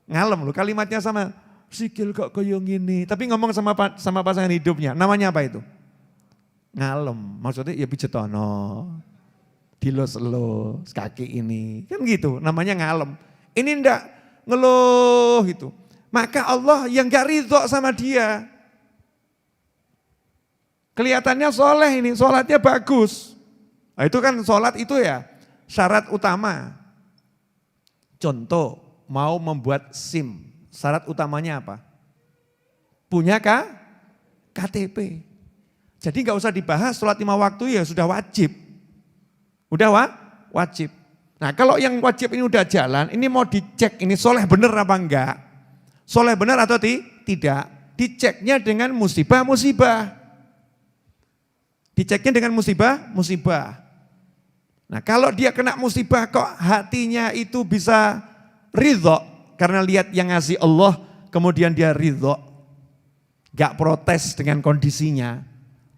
Ngalem loh, kalimatnya sama, sikil kok koyong gini. Tapi ngomong sama pasangan hidupnya, namanya apa itu? Ngalem, maksudnya ya pijetono, dilus-elus kaki ini, kan gitu namanya ngalem. Ini enggak ngeluh gitu. Maka Allah yang gak ridho sama dia. Kelihatannya soleh ini, sholatnya bagus. Nah, itu kan sholat itu ya syarat utama. Contoh, mau membuat SIM, syarat utamanya apa? Punya KTP. Jadi gak usah dibahas, sholat 5 waktu ya sudah wajib. Udah wajib. Nah kalau yang wajib ini udah jalan, ini mau dicek ini soleh bener apa enggak? Soleh benar atau tidak? Diceknya dengan musibah-musibah. Diceknya dengan musibah-musibah. Nah kalau dia kena musibah kok hatinya itu bisa ridho. Karena lihat yang ngasih Allah, kemudian dia ridho. Gak protes dengan kondisinya.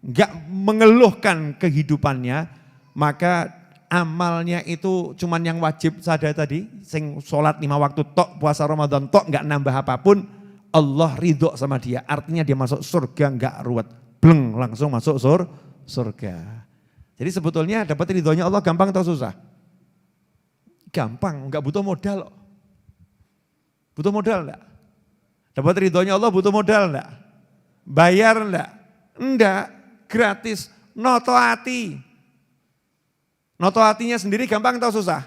Gak mengeluhkan kehidupannya. Maka amalnya itu cuman yang wajib saja tadi, sing sholat 5 waktu tok, puasa Ramadan tok, nggak nambah apapun, Allah ridho sama dia. Artinya dia masuk surga nggak ruwet, bleng langsung masuk surga. Jadi sebetulnya dapat ridhonya Allah gampang atau susah? Gampang, nggak butuh modal. Butuh modal enggak? Dapat ridhonya Allah butuh modal enggak? Bayar enggak? Enggak, gratis, noto hati. Noto hatinya sendiri gampang atau susah?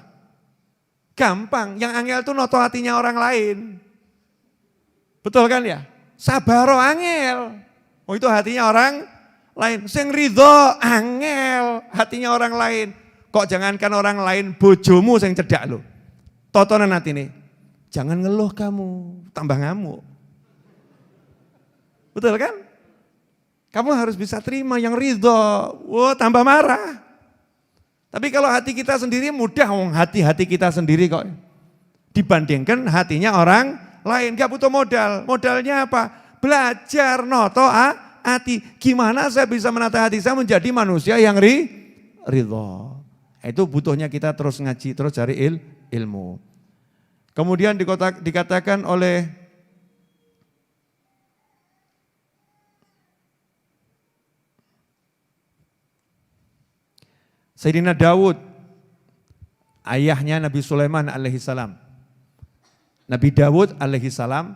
Gampang, yang angel itu noto hatinya orang lain. Betul kan ya? Sabaro angel. Oh itu hatinya orang lain. Sing ridho angel, hatinya orang lain. Kok jangankan orang lain, bojomu sing cedak lo. Totonan hati nih. Jangan ngeluh kamu, tambah ngamuk. Betul kan? Kamu harus bisa terima yang ridho. Wah tambah marah. Tapi kalau hati kita sendiri mudah, hati kita sendiri kok. Dibandingkan hatinya orang lain, gak butuh modal. Modalnya apa? Belajar noto hati. Gimana saya bisa menata hati saya menjadi manusia yang ridho. Itu butuhnya kita terus ngaji, terus cari ilmu. Kemudian dikatakan oleh Sayyidina Daud, ayahnya Nabi Sulaiman alaihissalam. Nabi Daud alaihissalam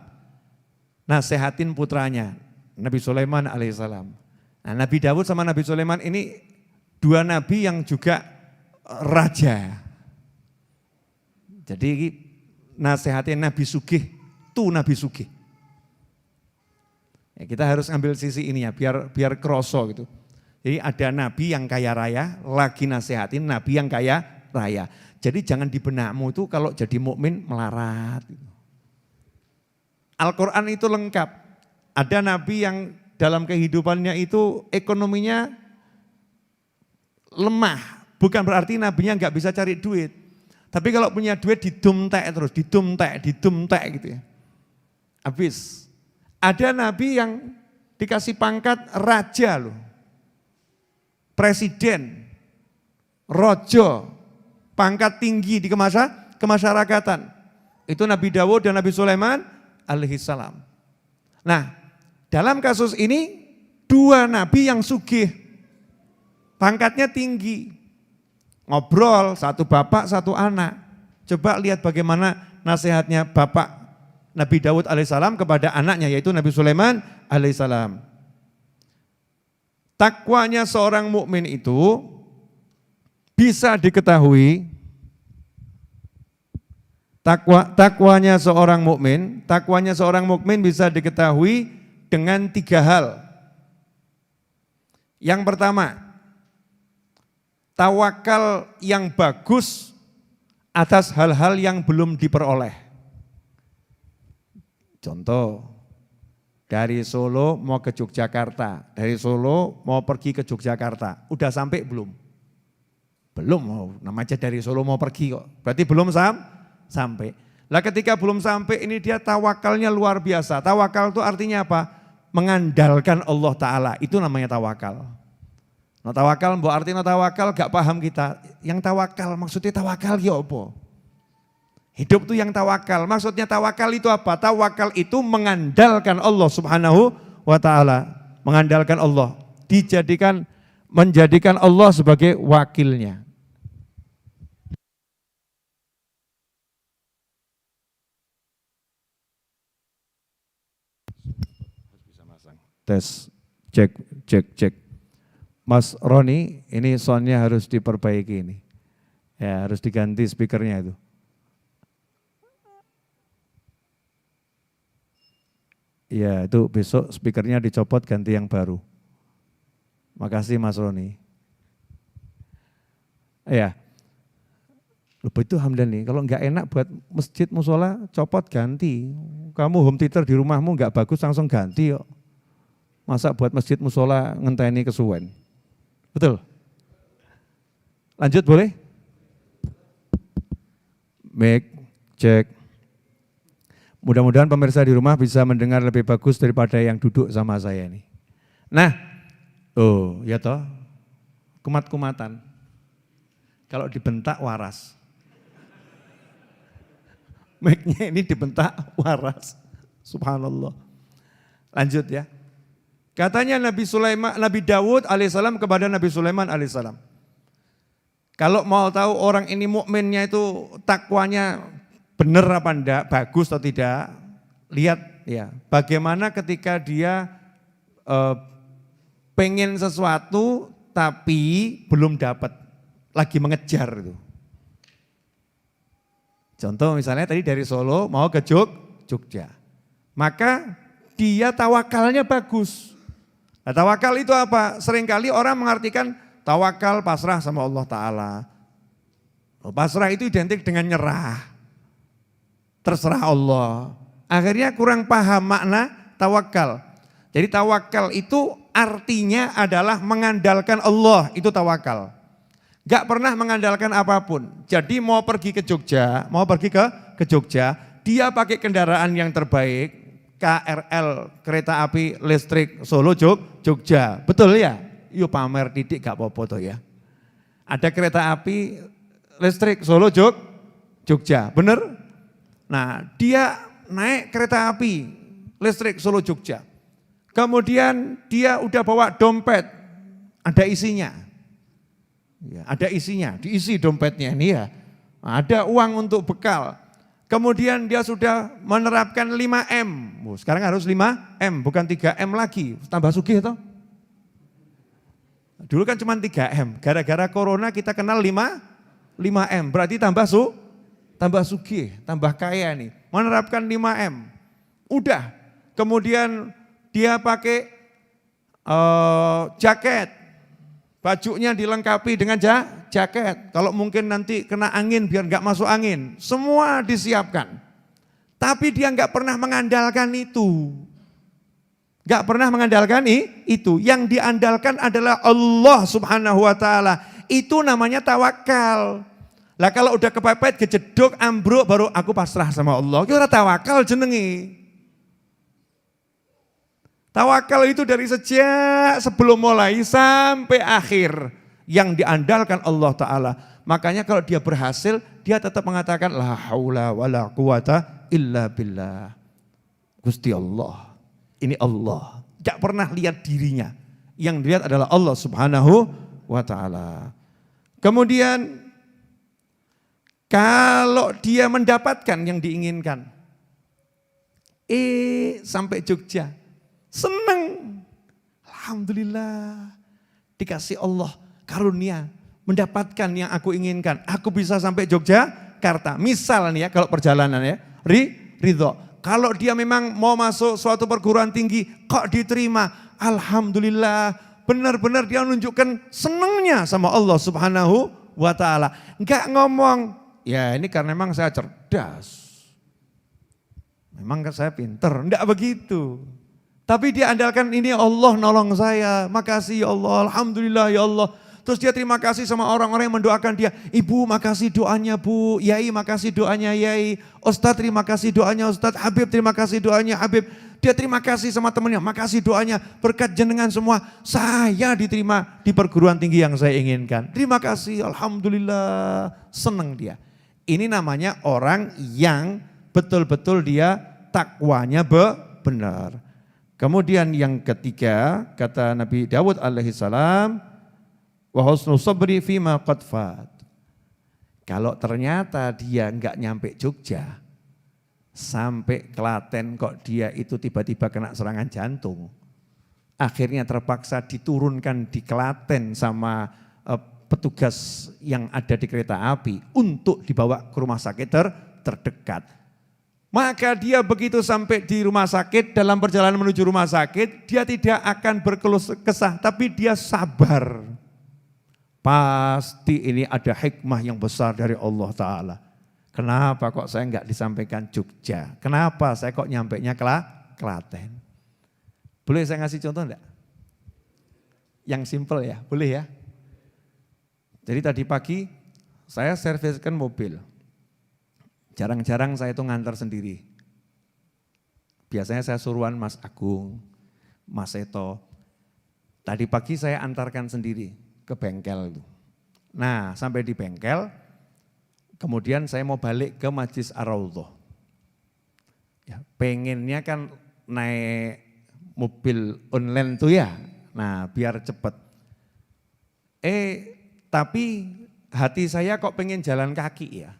nasehatin putranya, Nabi Sulaiman alaihissalam. Nah, Nabi Daud sama Nabi Sulaiman ini 2 nabi yang juga raja. Jadi nasehatin Nabi Sugih, tuh Nabi Sugih. Ya, kita harus ambil sisi ini ya, biar kroso gitu. Jadi ada nabi yang kaya raya, lagi nasehatin nabi yang kaya raya. Jadi jangan di benakmu itu kalau jadi mukmin melarat. Al-Quran itu lengkap. Ada nabi yang dalam kehidupannya itu ekonominya lemah. Bukan berarti nabinya nggak bisa cari duit. Tapi kalau punya duit didumtek terus, didumtek gitu ya. Habis. Ada nabi yang dikasih pangkat raja loh. Presiden, rojo, pangkat tinggi di kemasyarakatan. Itu Nabi Dawud dan Nabi Sulaiman alaihissalam. Nah, dalam kasus ini Dua nabi yang sugih, pangkatnya tinggi, ngobrol satu bapak satu anak. Coba lihat bagaimana nasihatnya bapak Nabi Daud alaihissalam kepada anaknya yaitu Nabi Sulaiman alaihissalam. Takwanya seorang mukmin itu bisa diketahui, takwanya seorang mukmin bisa diketahui dengan 3 hal. Yang pertama, tawakal yang bagus atas hal-hal yang belum diperoleh. Contoh, dari Solo mau ke Yogyakarta, dari Solo mau pergi ke Yogyakarta, udah sampai belum? Belum, namanya dari Solo mau pergi kok, berarti belum sampai. Lah ketika belum sampai ini dia tawakalnya luar biasa. Tawakal itu artinya apa? Mengandalkan Allah Ta'ala, itu namanya tawakal. Nah tawakal, mbok artinya tawakal gak paham kita. Yang tawakal, maksudnya tawakal ya apa? Hidup itu yang tawakal, maksudnya tawakal itu apa? Tawakal itu mengandalkan Allah Subhanahu wa Ta'ala. Mengandalkan Allah, menjadikan Allah sebagai wakilnya. Tes, cek. Mas Roni, ini soundnya harus diperbaiki ini. Ya, harus diganti speakernya itu. Ya, itu besok speakernya dicopot ganti yang baru. Makasih Mas Roni. Ya. Lupa itu Hamdani, kalau enggak enak buat masjid musola, copot ganti. Kamu home theater di rumahmu enggak bagus, langsung ganti yuk. Masa buat masjid musola ngenteni kesuwen. Betul? Lanjut boleh? Mic, cek. Mudah-mudahan pemirsa di rumah bisa mendengar lebih bagus daripada yang duduk sama saya ini. Nah, ya toh, kumat-kumatan. Kalau dibentak waras. Mic-nya ini dibentak waras. Subhanallah. Lanjut ya. Katanya Nabi Daud alaihissalam kepada Nabi Sulaiman alaihissalam. Kalau mau tahu orang ini mukminnya itu takwanya benar apa enggak, bagus atau tidak, lihat ya bagaimana ketika dia pengen sesuatu tapi belum dapat, lagi mengejar itu. Contoh misalnya tadi dari Solo mau ke Jogja, maka dia tawakalnya bagus. Nah, tawakal itu apa? Seringkali orang mengartikan tawakal pasrah sama Allah Ta'ala. Pasrah itu identik dengan nyerah. Terserah Allah. Akhirnya kurang paham makna tawakal. Jadi tawakal itu artinya adalah mengandalkan Allah, itu tawakal. Gak pernah mengandalkan apapun. Jadi mau pergi ke Jogja, dia pakai kendaraan yang terbaik, KRL, kereta api listrik Solo Jogja, betul ya? Yuk pamer titik gak apa-apa toh ya. Ada kereta api listrik Solo Jogja, bener? Nah dia naik kereta api listrik Solo Jogja. Kemudian dia udah bawa dompet, ada isinya. Ya, ada isinya, diisi dompetnya ini ya. Ada uang untuk bekal. Kemudian dia sudah menerapkan 5M. Sekarang harus 5M, bukan 3M lagi. Tambah sugih toh? Dulu kan cuma 3M. Gara-gara corona kita kenal 5M. Berarti tambah sugih, tambah kaya nih. Menerapkan 5M. Udah. Kemudian dia pakai jaket. Bajunya dilengkapi dengan jaket. Kalau mungkin nanti kena angin biar enggak masuk angin. Semua disiapkan. Tapi dia enggak pernah mengandalkan itu. Enggak pernah mengandalkan itu. Yang diandalkan adalah Allah Subhanahu wa Ta'ala. Itu namanya tawakal. Lah kalau udah kepepet, kejedok, ambruk, baru aku pasrah sama Allah. Itu tawakal jenengi. Tawakal itu dari sejak sebelum mulai sampai akhir yang diandalkan Allah Ta'ala. Makanya kalau dia berhasil, dia tetap mengatakan la haula wa la quwata illa billah. Gusti Allah, ini Allah. Tidak pernah lihat dirinya. Yang dilihat adalah Allah Subhanahu wa ta'ala. Kemudian kalau dia mendapatkan yang diinginkan, sampai Jogja, senang. Alhamdulillah, dikasih Allah karunia, mendapatkan yang aku inginkan. Aku bisa sampai Yogyakarta. Misalnya kalau perjalanan ya, ridho. Kalau dia memang mau masuk suatu perguruan tinggi, kok diterima. Alhamdulillah, benar-benar dia menunjukkan senangnya sama Allah Subhanahu wa ta'ala. Enggak ngomong, ya ini karena memang saya cerdas. Memang saya pinter, enggak begitu. Tapi dia andalkan ini Allah nolong saya, makasih ya Allah, Alhamdulillah ya Allah. Terus dia terima kasih sama orang-orang yang mendoakan dia. Ibu makasih doanya Bu, Yai makasih doanya Yai, Ustadz terima kasih doanya Ustadz, Habib terima kasih doanya Habib. Dia terima kasih sama temannya, makasih doanya, berkat jenengan semua. Saya diterima di perguruan tinggi yang saya inginkan. Terima kasih, Alhamdulillah, senang dia. Ini namanya orang yang betul-betul dia takwanya benar. Kemudian yang ketiga, kata Nabi Dawud alaihissalam, wa husnu sabri fima qad fat. Kalau ternyata dia enggak nyampe Jogja, sampai Klaten kok dia itu tiba-tiba kena serangan jantung. Akhirnya terpaksa diturunkan di Klaten sama petugas yang ada di kereta api untuk dibawa ke rumah sakit terdekat. Maka dia begitu sampai di rumah sakit, dalam perjalanan menuju rumah sakit, dia tidak akan berkeluh kesah, tapi dia sabar. Pasti ini ada hikmah yang besar dari Allah Ta'ala. Kenapa kok saya enggak disampaikan Jogja? Kenapa saya kok nyampainya Klaten? Boleh saya ngasih contoh enggak? Yang simple ya, boleh ya? Jadi tadi pagi saya serviskan mobil. Jarang-jarang saya itu ngantar sendiri. Biasanya saya suruhan Mas Agung, Mas Seto. Tadi pagi saya antarkan sendiri ke bengkel itu. Nah, sampai di bengkel, kemudian saya mau balik ke Masjid Ar-Raudhah. Ya, pengennya kan naik mobil online tuh ya. Nah, biar cepat. Tapi hati saya kok pengen jalan kaki ya.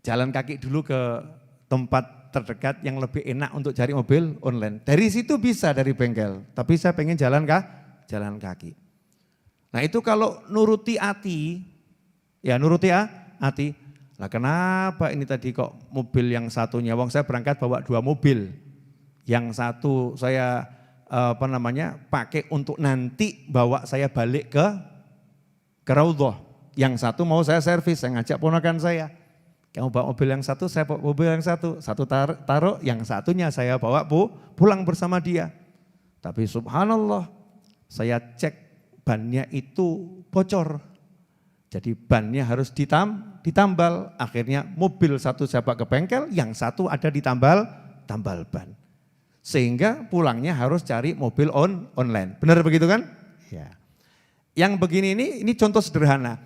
Jalan kaki dulu ke tempat terdekat yang lebih enak untuk cari mobil online. Dari situ bisa dari bengkel, tapi saya pengen jalan kaki. Nah itu kalau nuruti hati, ya nuruti hati. Nah kenapa ini tadi kok mobil yang satunya, wong saya berangkat bawa 2 mobil. Yang satu saya pakai untuk nanti bawa saya balik ke Raudhah. Yang satu mau saya servis, saya ngajak ponakan saya. Kamu bawa mobil yang satu, saya bawa mobil yang satu. Satu taruh, yang satunya saya bawa pulang bersama dia. Tapi subhanallah, saya cek bannya itu bocor. Jadi bannya harus ditambal. Akhirnya mobil satu saya bawa ke bengkel, yang satu ada ditambal ban. Sehingga pulangnya harus cari mobil online. Benar begitu kan? Ya. Yang begini ini contoh sederhana.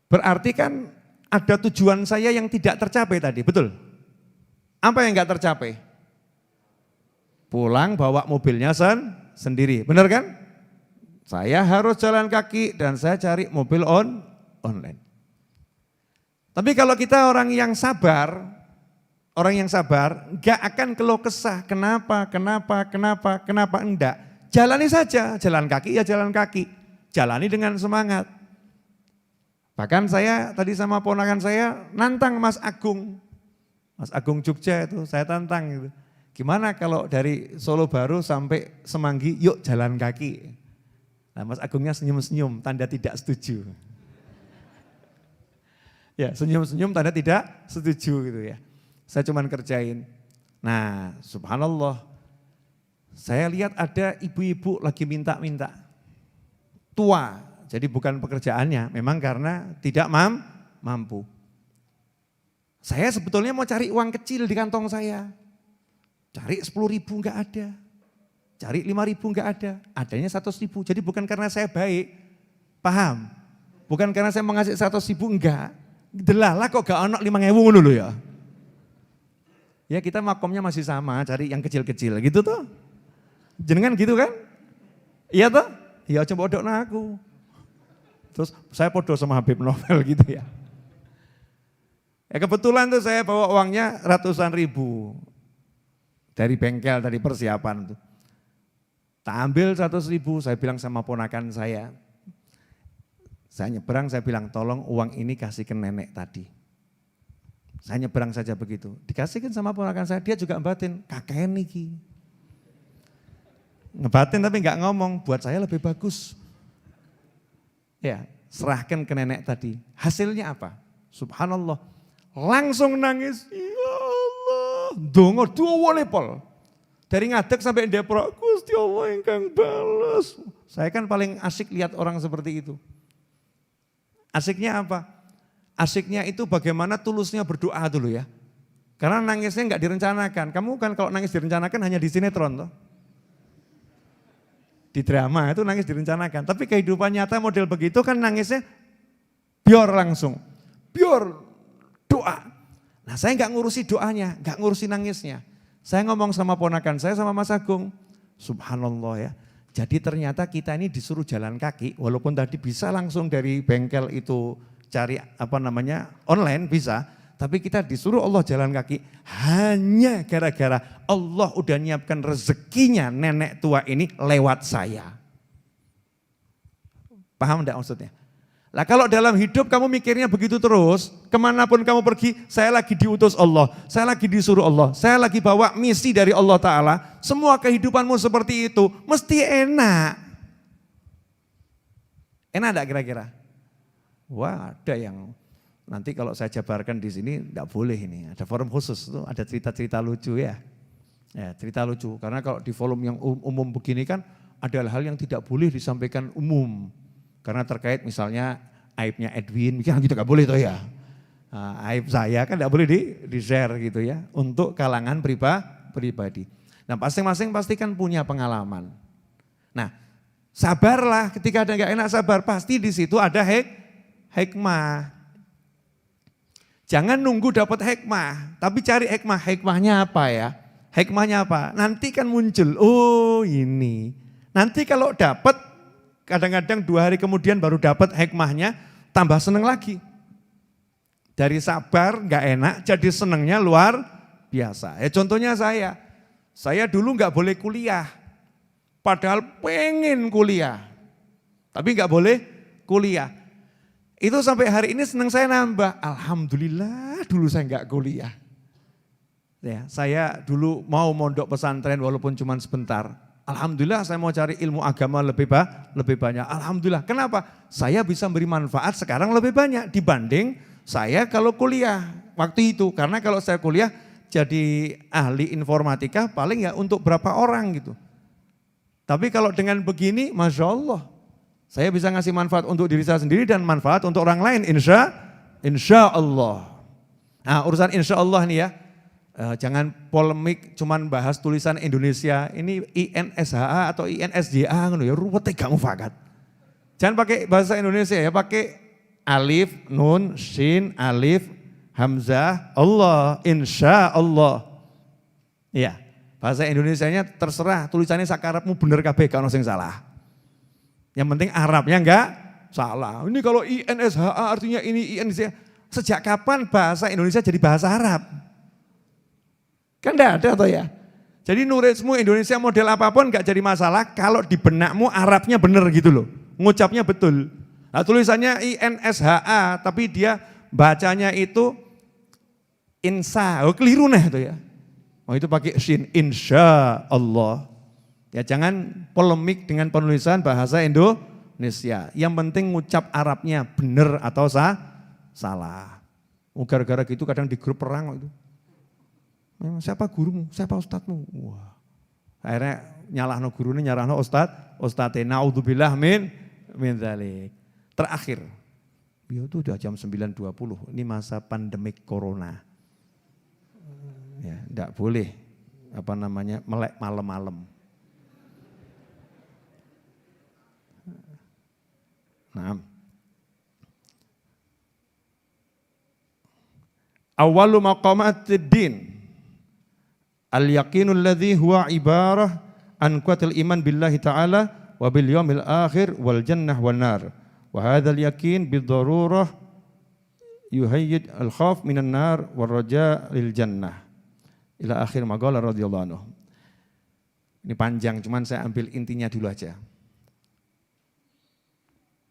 Berarti kan ada tujuan saya yang tidak tercapai tadi, betul? Apa yang enggak tercapai? Pulang bawa mobilnya sendiri, benar kan? Saya harus jalan kaki dan saya cari mobil online. Tapi kalau kita orang yang sabar enggak akan keluh kesah, kenapa enggak. Jalani saja, jalan kaki ya jalan kaki, jalani dengan semangat. Bahkan saya tadi sama ponakan saya nantang Mas Agung Jogja itu saya tantang gitu. Gimana kalau dari Solo Baru sampai Semanggi yuk jalan kaki. Nah Mas Agungnya senyum-senyum tanda tidak setuju. Ya senyum-senyum tanda tidak setuju gitu ya. Saya cuman kerjain. Nah subhanallah saya lihat ada ibu-ibu lagi minta-minta. Tua. Jadi bukan pekerjaannya, memang karena tidak mampu. Saya sebetulnya mau cari uang kecil di kantong saya. Cari 10.000 enggak ada. Cari 5.000 enggak ada. Adanya 100.000. Jadi bukan karena saya baik. Paham? Bukan karena saya mau ngasih 100.000 enggak. Delalah kok gak ono 5.000 dulu ya. Ya kita makomnya masih sama, cari yang kecil-kecil gitu tuh. Jenengan gitu kan? Iya toh? Ya coba bodok aku. Terus saya podo sama Habib Novel gitu ya. Ya kebetulan tuh saya bawa uangnya ratusan ribu. Dari bengkel, dari persiapan tuh. Tak ambil 100 ribu, saya bilang sama ponakan saya. Saya nyebrang, saya bilang tolong uang ini kasih ke nenek tadi. Saya nyebrang saja begitu. Dikasihkan sama ponakan saya, dia juga ngebatin, kakek niki. Ngebatin tapi enggak ngomong, buat saya lebih bagus. Ya, serahkan ke nenek tadi. Hasilnya apa? Subhanallah. Langsung nangis. Ya Allah. Dongo dua lepol. Dari ngadeg sampai Depok, Gusti Allah ingkang balas. Saya kan paling asik lihat orang seperti itu. Asiknya apa? Asiknya itu bagaimana tulusnya berdoa dulu ya. Karena nangisnya enggak direncanakan. Kamu kan kalau nangis direncanakan hanya di sinetron toh. Di drama itu nangis direncanakan. Tapi kehidupan nyata model begitu kan nangisnya biar langsung. Biar doa. Nah saya enggak ngurusi doanya, enggak ngurusi nangisnya. Saya ngomong sama ponakan saya sama Mas Agung. Subhanallah ya. Jadi ternyata kita ini disuruh jalan kaki. Walaupun tadi bisa langsung dari bengkel itu cari online bisa. Tapi kita disuruh Allah jalan kaki hanya gara-gara Allah udah nyiapkan rezekinya nenek tua ini lewat saya. Paham enggak maksudnya? Lah kalau dalam hidup kamu mikirnya begitu terus, kemanapun kamu pergi, saya lagi diutus Allah, saya lagi disuruh Allah, saya lagi bawa misi dari Allah Ta'ala, semua kehidupanmu seperti itu, mesti enak. Enak enggak kira-kira? Wah ada yang nanti kalau saya jabarkan di sini enggak boleh ini, ada forum khusus, tuh ada cerita-cerita lucu ya. Ya cerita lucu, karena kalau di forum yang umum begini kan ada hal yang tidak boleh disampaikan umum. Karena terkait misalnya aibnya Edwin, kan gitu gak boleh tuh ya. Nah, aib saya kan gak boleh di-share gitu ya, untuk kalangan pribadi. Nah masing-masing pasti kan punya pengalaman. Nah sabarlah ketika ada gak enak sabar, pasti di situ ada hikmah. Jangan nunggu dapat hikmah, tapi cari hikmah. Hikmahnya apa ya? Hikmahnya apa? Nanti kan muncul, oh ini. Nanti kalau dapat, kadang-kadang 2 hari kemudian baru dapat hikmahnya, tambah seneng lagi. Dari sabar gak enak, jadi senengnya luar biasa. Ya contohnya saya dulu gak boleh kuliah, padahal pengen kuliah, tapi gak boleh kuliah. Itu sampai hari ini seneng saya nambah, alhamdulillah dulu saya gak kuliah. Ya, saya dulu mau mondok pesantren walaupun cuma sebentar. Alhamdulillah saya mau cari ilmu agama lebih banyak. Alhamdulillah. Kenapa? Saya bisa beri manfaat sekarang lebih banyak dibanding saya kalau kuliah waktu itu. Karena kalau saya kuliah jadi ahli informatika paling ya untuk berapa orang gitu. Tapi kalau dengan begini, Masya Allah. Saya bisa ngasih manfaat untuk diri saya sendiri dan manfaat untuk orang lain. Insya Allah. Nah urusan insya Allah nih ya. Jangan polemik cuman bahas tulisan Indonesia, ini INSHA atau INSJA gitu ya, ruwet gak mufakat. Jangan pakai bahasa Indonesia ya, pakai alif, nun, shin, alif, hamzah, Allah, insya Allah. Iya, bahasa Indonesianya terserah, tulisannya sakarapmu bener kabeh gak ono sing salah. Yang penting Arabnya enggak salah. Ini kalau INSHA artinya ini INSJA. Sejak kapan bahasa Indonesia jadi bahasa Arab? Kan enggak ada toh ya. Jadi nulismu Indonesia model apapun enggak jadi masalah kalau di benakmu Arabnya bener gitu loh. Ngucapnya betul. Nah tulisannya INSHA tapi dia bacanya itu insya. Oh keliru nih itu ya. Oh itu pakai shin, insya Allah. Ya jangan polemik dengan penulisan bahasa Indonesia. Yang penting ngucap Arabnya bener atau salah. Gara-gara gitu kadang di grup perang itu. Siapa gurumu? Siapa ustadzmu? Wah. Akhirnya nyalahno gurunya, nyalahno ustadznya. Naudzubillah min dzalik. Terakhir. Itu udah jam 9.20. Ini masa pandemik corona. Ya, enggak boleh melek malam-malam. Nah. Awwalu maqamatid din. Al-yaqinul ladzi huwa ibarah an quwwatil iman billahi ta'ala wa bil yaumil akhir wal jannah wan nar. Wa hadzal yaqin bid-darurah yuhayyid al-khauf minan nar war raja lil jannah. Ila akhir maqala radhiyallahu anhu. Ini panjang, cuman saya ambil intinya dulu aja.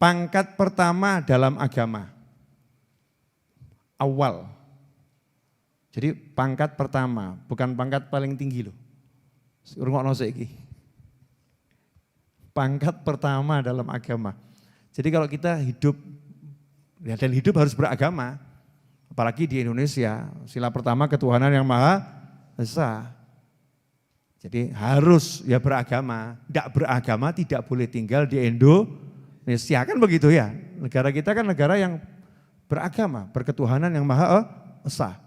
Pangkat pertama dalam agama. Awal. Jadi pangkat pertama, bukan pangkat paling tinggi loh. Rungokno saiki. Pangkat pertama dalam agama. Jadi kalau kita hidup, ya dan hidup harus beragama. Apalagi di Indonesia, sila pertama ketuhanan yang Maha Esa. Jadi harus ya beragama. Tidak beragama tidak boleh tinggal di Indonesia, kan begitu ya. Negara kita kan negara yang beragama, berketuhanan yang Maha Esa.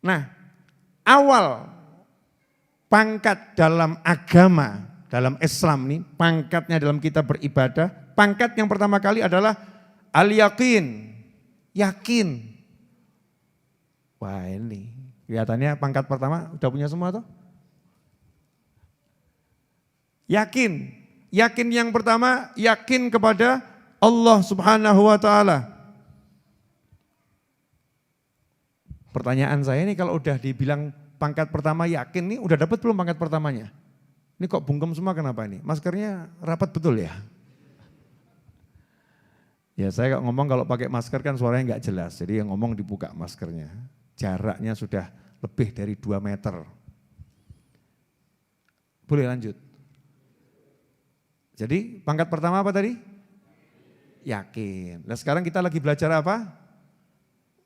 Nah, awal pangkat dalam agama, dalam Islam nih, pangkatnya dalam kita beribadah, pangkat yang pertama kali adalah al-yaqin, yakin. Wah ini, kelihatannya pangkat pertama udah punya semua tuh. Yakin, yakin yang pertama, yakin kepada Allah Subhanahu wa Ta'ala. Pertanyaan saya ini kalau udah dibilang pangkat pertama yakin nih, udah dapat belum pangkat pertamanya? Ini kok bungkem semua kenapa ini? Maskernya rapat betul ya? Ya saya ngomong kalau pakai masker kan suaranya nggak jelas, jadi yang ngomong dibuka maskernya. Jaraknya sudah lebih dari 2 meter. Boleh lanjut? Jadi pangkat pertama apa tadi? Yakin. Nah sekarang kita lagi belajar apa?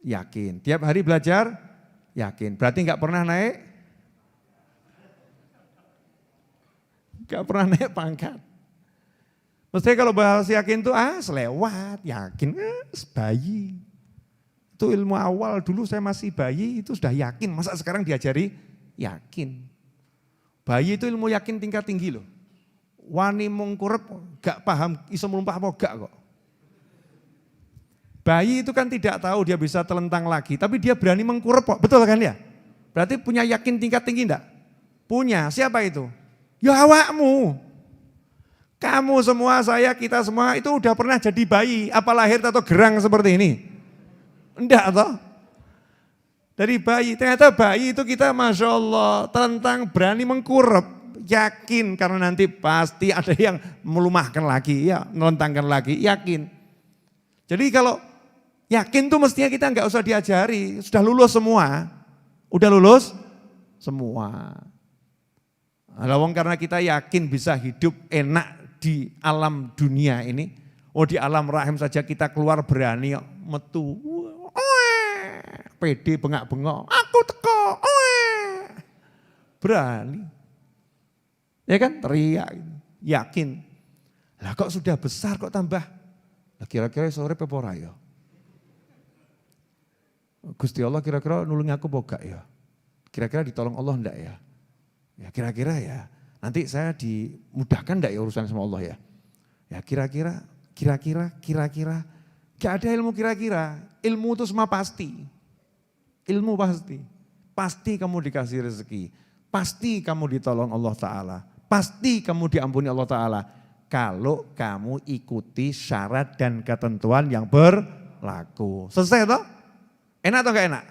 Yakin. Tiap hari belajar, yakin. Berarti enggak pernah naik? Enggak pernah naik pangkat. Mestinya kalau bahas yakin itu selewat, yakin, bayi. Itu ilmu awal dulu saya masih bayi itu sudah yakin. Masa sekarang diajari yakin. Bayi itu ilmu yakin tingkat tinggi loh. Wani mungkurep gak paham iso melumpah apa gak kok. Bayi itu kan tidak tahu dia bisa telentang lagi, tapi dia berani mengkurep kok, betul kan ya? Berarti punya yakin tingkat tinggi enggak? Punya, siapa itu? Ya awakmu. Kamu semua, saya, kita semua itu udah pernah jadi bayi, apa lahir atau gerang seperti ini? Enggak toh? Dari bayi, ternyata bayi itu kita Masya Allah, telentang berani mengkurep. Yakin karena nanti pasti ada yang melumahkan lagi, ya melentangkan lagi, yakin. Jadi kalau yakin tuh mestinya kita nggak usah diajari, sudah lulus semua. Udah lulus semua. Lawang karena kita yakin bisa hidup enak di alam dunia ini. Oh di alam rahim saja kita keluar berani metu. Pede bengak-bengok, aku teko. Berani. Ya kan teriak, yakin. Lah kok sudah besar kok tambah. Lah kira-kira sore apa ora ya? Gusti Allah kira-kira nulungi aku apa enggak ya? Kira-kira ditolong Allah enggak ya? Ya kira-kira ya. Nanti saya dimudahkan enggak ya urusan sama Allah ya? Ya kira-kira. Gak ada ilmu kira-kira. Ilmu itu semua pasti. Ilmu pasti. Pasti kamu dikasih rezeki. Pasti kamu ditolong Allah Ta'ala. Pasti kamu diampuni Allah Ta'ala. Kalau kamu ikuti syarat dan ketentuan yang berlaku. Selesai toh? Enak atau enggak enak?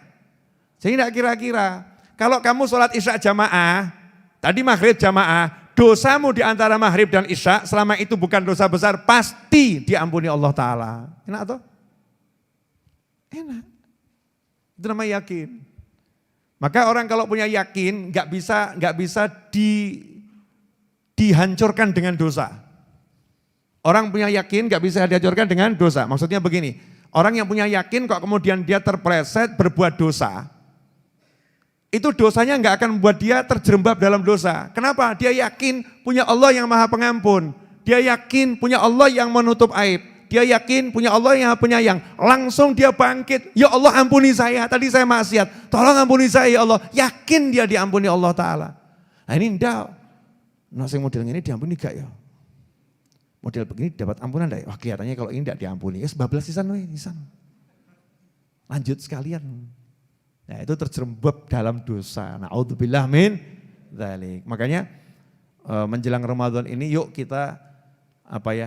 Jadi enggak kira-kira. Kalau kamu sholat isya jamaah, tadi maghrib jamaah, dosamu di antara maghrib dan isya, selama itu bukan dosa besar, pasti diampuni Allah Ta'ala. Enak toh? Enak. Itu namanya yakin. Maka orang kalau punya yakin nggak bisa dihancurkan dengan dosa. Orang punya yakin nggak bisa dihancurkan dengan dosa. Maksudnya begini, orang yang punya yakin kok kemudian dia terpleset berbuat dosa, itu dosanya nggak akan membuat dia terjerembab dalam dosa. Kenapa? Dia yakin punya Allah yang maha pengampun. Dia yakin punya Allah yang menutup aib. Dia yakin punya Allah yang penyayang. Langsung dia bangkit. Ya Allah ampuni saya. Tadi saya maksiat. Tolong ampuni saya ya Allah. Yakin dia diampuni Allah Ta'ala. Nah ini enggak. Nah yang model ini diampuni gak ya? Model begini dapat ampunan enggak ya? Wah kelihatannya kalau ini enggak diampuni. Ya bablas sisan. Lanjut sekalian. Nah, itu terjerembab dalam dosa. Na'udzubillah min dzalik. Makanya menjelang Ramadan ini yuk kita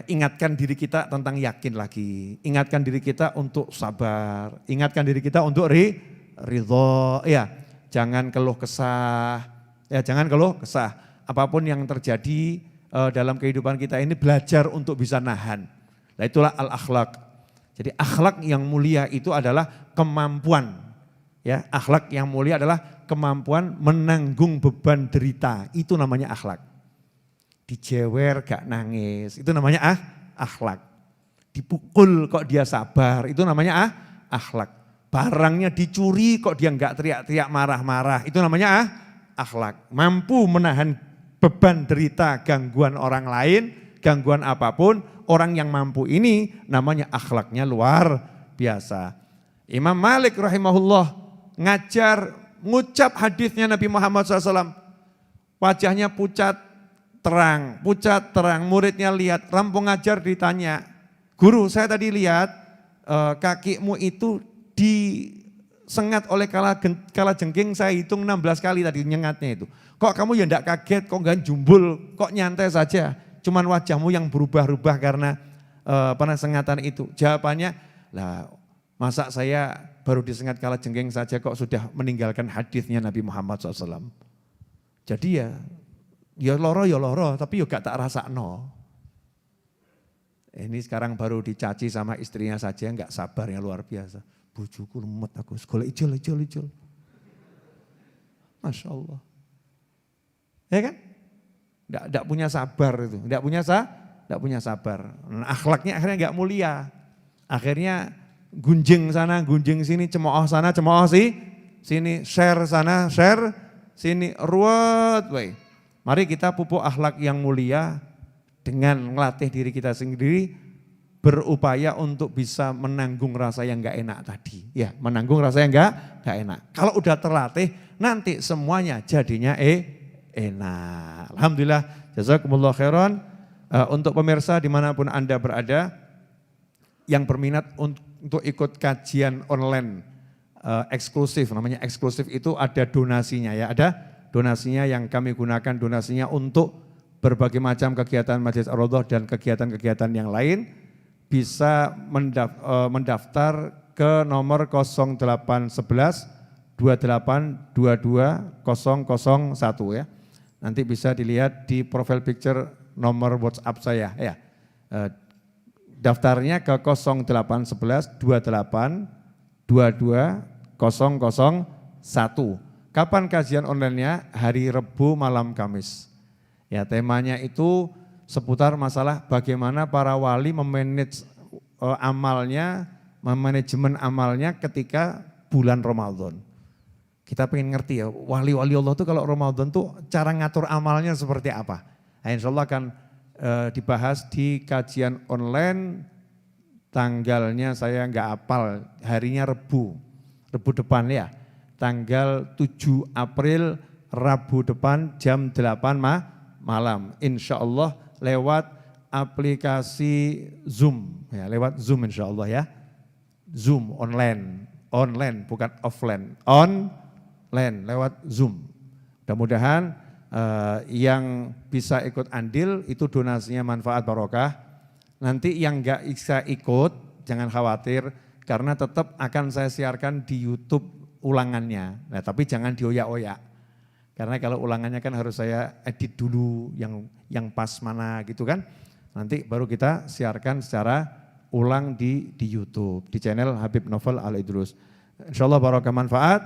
ingatkan diri kita tentang yakin lagi. Ingatkan diri kita untuk sabar. Ingatkan diri kita untuk ridho. Ya, jangan keluh kesah. Ya, jangan keluh kesah. Apapun yang terjadi dalam kehidupan kita ini belajar untuk bisa nahan. Nah, itulah al-akhlak. Jadi akhlak yang mulia itu adalah kemampuan. Ya, akhlak yang mulia adalah kemampuan menanggung beban derita. Itu namanya akhlak. Dijewer gak nangis, itu namanya akhlak. Dipukul kok dia sabar, itu namanya akhlak. Barangnya dicuri kok dia gak teriak-teriak marah-marah, itu namanya akhlak. Mampu menahan beban derita gangguan orang lain, gangguan apapun, orang yang mampu ini namanya akhlaknya luar biasa. Imam Malik rahimahullah ngucap hadisnya Nabi Muhammad SAW. Wajahnya pucat terang, muridnya lihat, rampung ngajar ditanya, guru saya tadi lihat kakimu itu disengat oleh kala jengking, saya hitung 16 kali tadi nyengatnya itu. Kok kamu ya enggak kaget, kok enggak jumbul, kok nyantai saja, cuman wajahmu yang berubah-ubah karena sengatan itu. Jawabannya, lah masa saya baru disengat kala jengking saja kok sudah meninggalkan hadisnya Nabi Muhammad SAW. Jadi ya loro, tapi ya gak tak rasakno. Ini sekarang baru dicaci sama istrinya saja, gak sabar yang luar biasa. Bojoku lemet aku, sekolah ijol. Masya Allah. Ya kan? Gak punya sabar itu, gak punya sabar. Nah, akhlaknya akhirnya gak mulia. Akhirnya gunjing sana, gunjing sini, cemooh sana, cemooh sini, share sana, share sini, ruwet. Mari kita pupuk akhlak yang mulia dengan melatih diri kita sendiri, berupaya untuk bisa menanggung rasa yang gak enak tadi. Ya, menanggung rasa yang gak enak. Kalau udah terlatih, nanti semuanya jadinya enak. Alhamdulillah, jazakumullah khairan. Untuk pemirsa dimanapun Anda berada, yang berminat untuk ikut kajian online eksklusif, namanya eksklusif itu ada donasinya ya, ada donasinya yang kami gunakan donasinya untuk berbagai macam kegiatan Majelis Ar-Raudhah dan kegiatan-kegiatan yang lain, bisa mendaftar ke nomor 0811 2822 001 ya. Nanti bisa dilihat di profile picture nomor WhatsApp saya ya. Daftarnya ke 0811 28 22 001. Kapan kajian online-nya? Hari Rebu malam Kamis. Ya, temanya itu seputar masalah bagaimana para wali memanage manajemen amalnya ketika bulan Ramadan. Kita pengen ngerti ya, wali-wali Allah itu kalau Ramadan tuh cara ngatur amalnya seperti apa. Nah, insya Allah akan dibahas di kajian online, tanggalnya saya enggak hafal, harinya Rebu depan ya, tanggal 7 April Rabu depan jam 8 malam, insya Allah lewat aplikasi Zoom, ya, lewat Zoom insya Allah ya, Zoom online bukan offline, online lewat Zoom. Mudah-mudahan yang bisa ikut andil itu donasinya manfaat barokah. Nanti yang enggak bisa ikut jangan khawatir karena tetap akan saya siarkan di YouTube ulangannya. Nah, tapi jangan dioyak-oyak. Karena kalau ulangannya kan harus saya edit dulu yang pas mana gitu kan. Nanti baru kita siarkan secara ulang di YouTube, di channel Habib Novel Al-Idrus. Insyaallah barokah manfaat.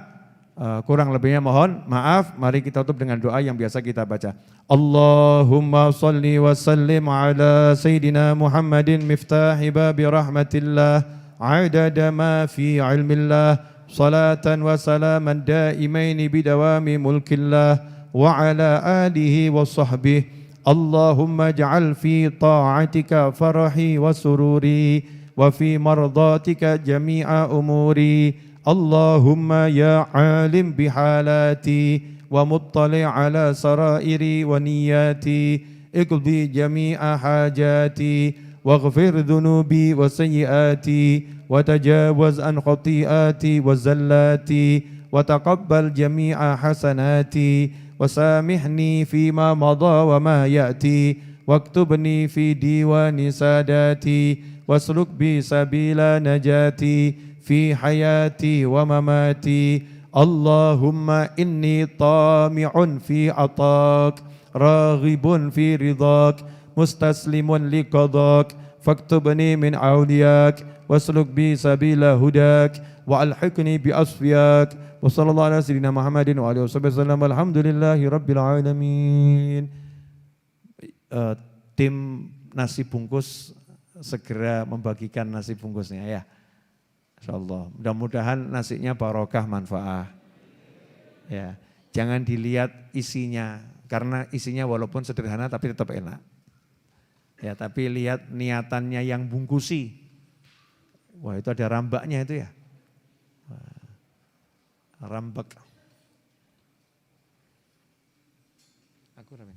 Kurang lebihnya mohon maaf. Mari kita tutup dengan doa yang biasa kita baca. Allahumma salli wa sallim ala Sayyidina Muhammadin miftahi babi rahmatillah adada ma fi ilmillah salatan wa salaman daimaini bidawami mulkillah wa ala alihi wa sahbihi. Allahumma ja'al fi ta'atika farahi wa sururi wa fi mardatika jami'a umuri. Allahumma ya alim bihalati wa muttali' ala sarairi wa niyati iqdi jami'a hajati waghfir dhunubi wa sayyiati wa tajawaz an khati'ati wa zallati وتقبل جميع حسناتي وسامحني فيما مضى وما يأتي واكتبني في ديوان ساداتي واسلك بي سبيل نجاتي في حياتي ومماتي اللهم إني طامع في عطاك راغب في رضاك مستسلم لقضاك فاكتبني من أولياك واسلك بي سبيل هداك وألحقني بأصفياك وصلى الله على سيدنا محمد وعلى آله وسلم الحمد لله رب العالمين. Tim nasi bungkus segera membagikan nasi bungkusnya ya. Insyaallah. Mudah-mudahan nasinya barokah manfaat. Ya, jangan dilihat isinya karena isinya walaupun sederhana tapi tetap enak. Ya, tapi lihat niatannya yang bungkusi. Wah, itu ada rambaknya itu ya. Rambak. Aku ramen.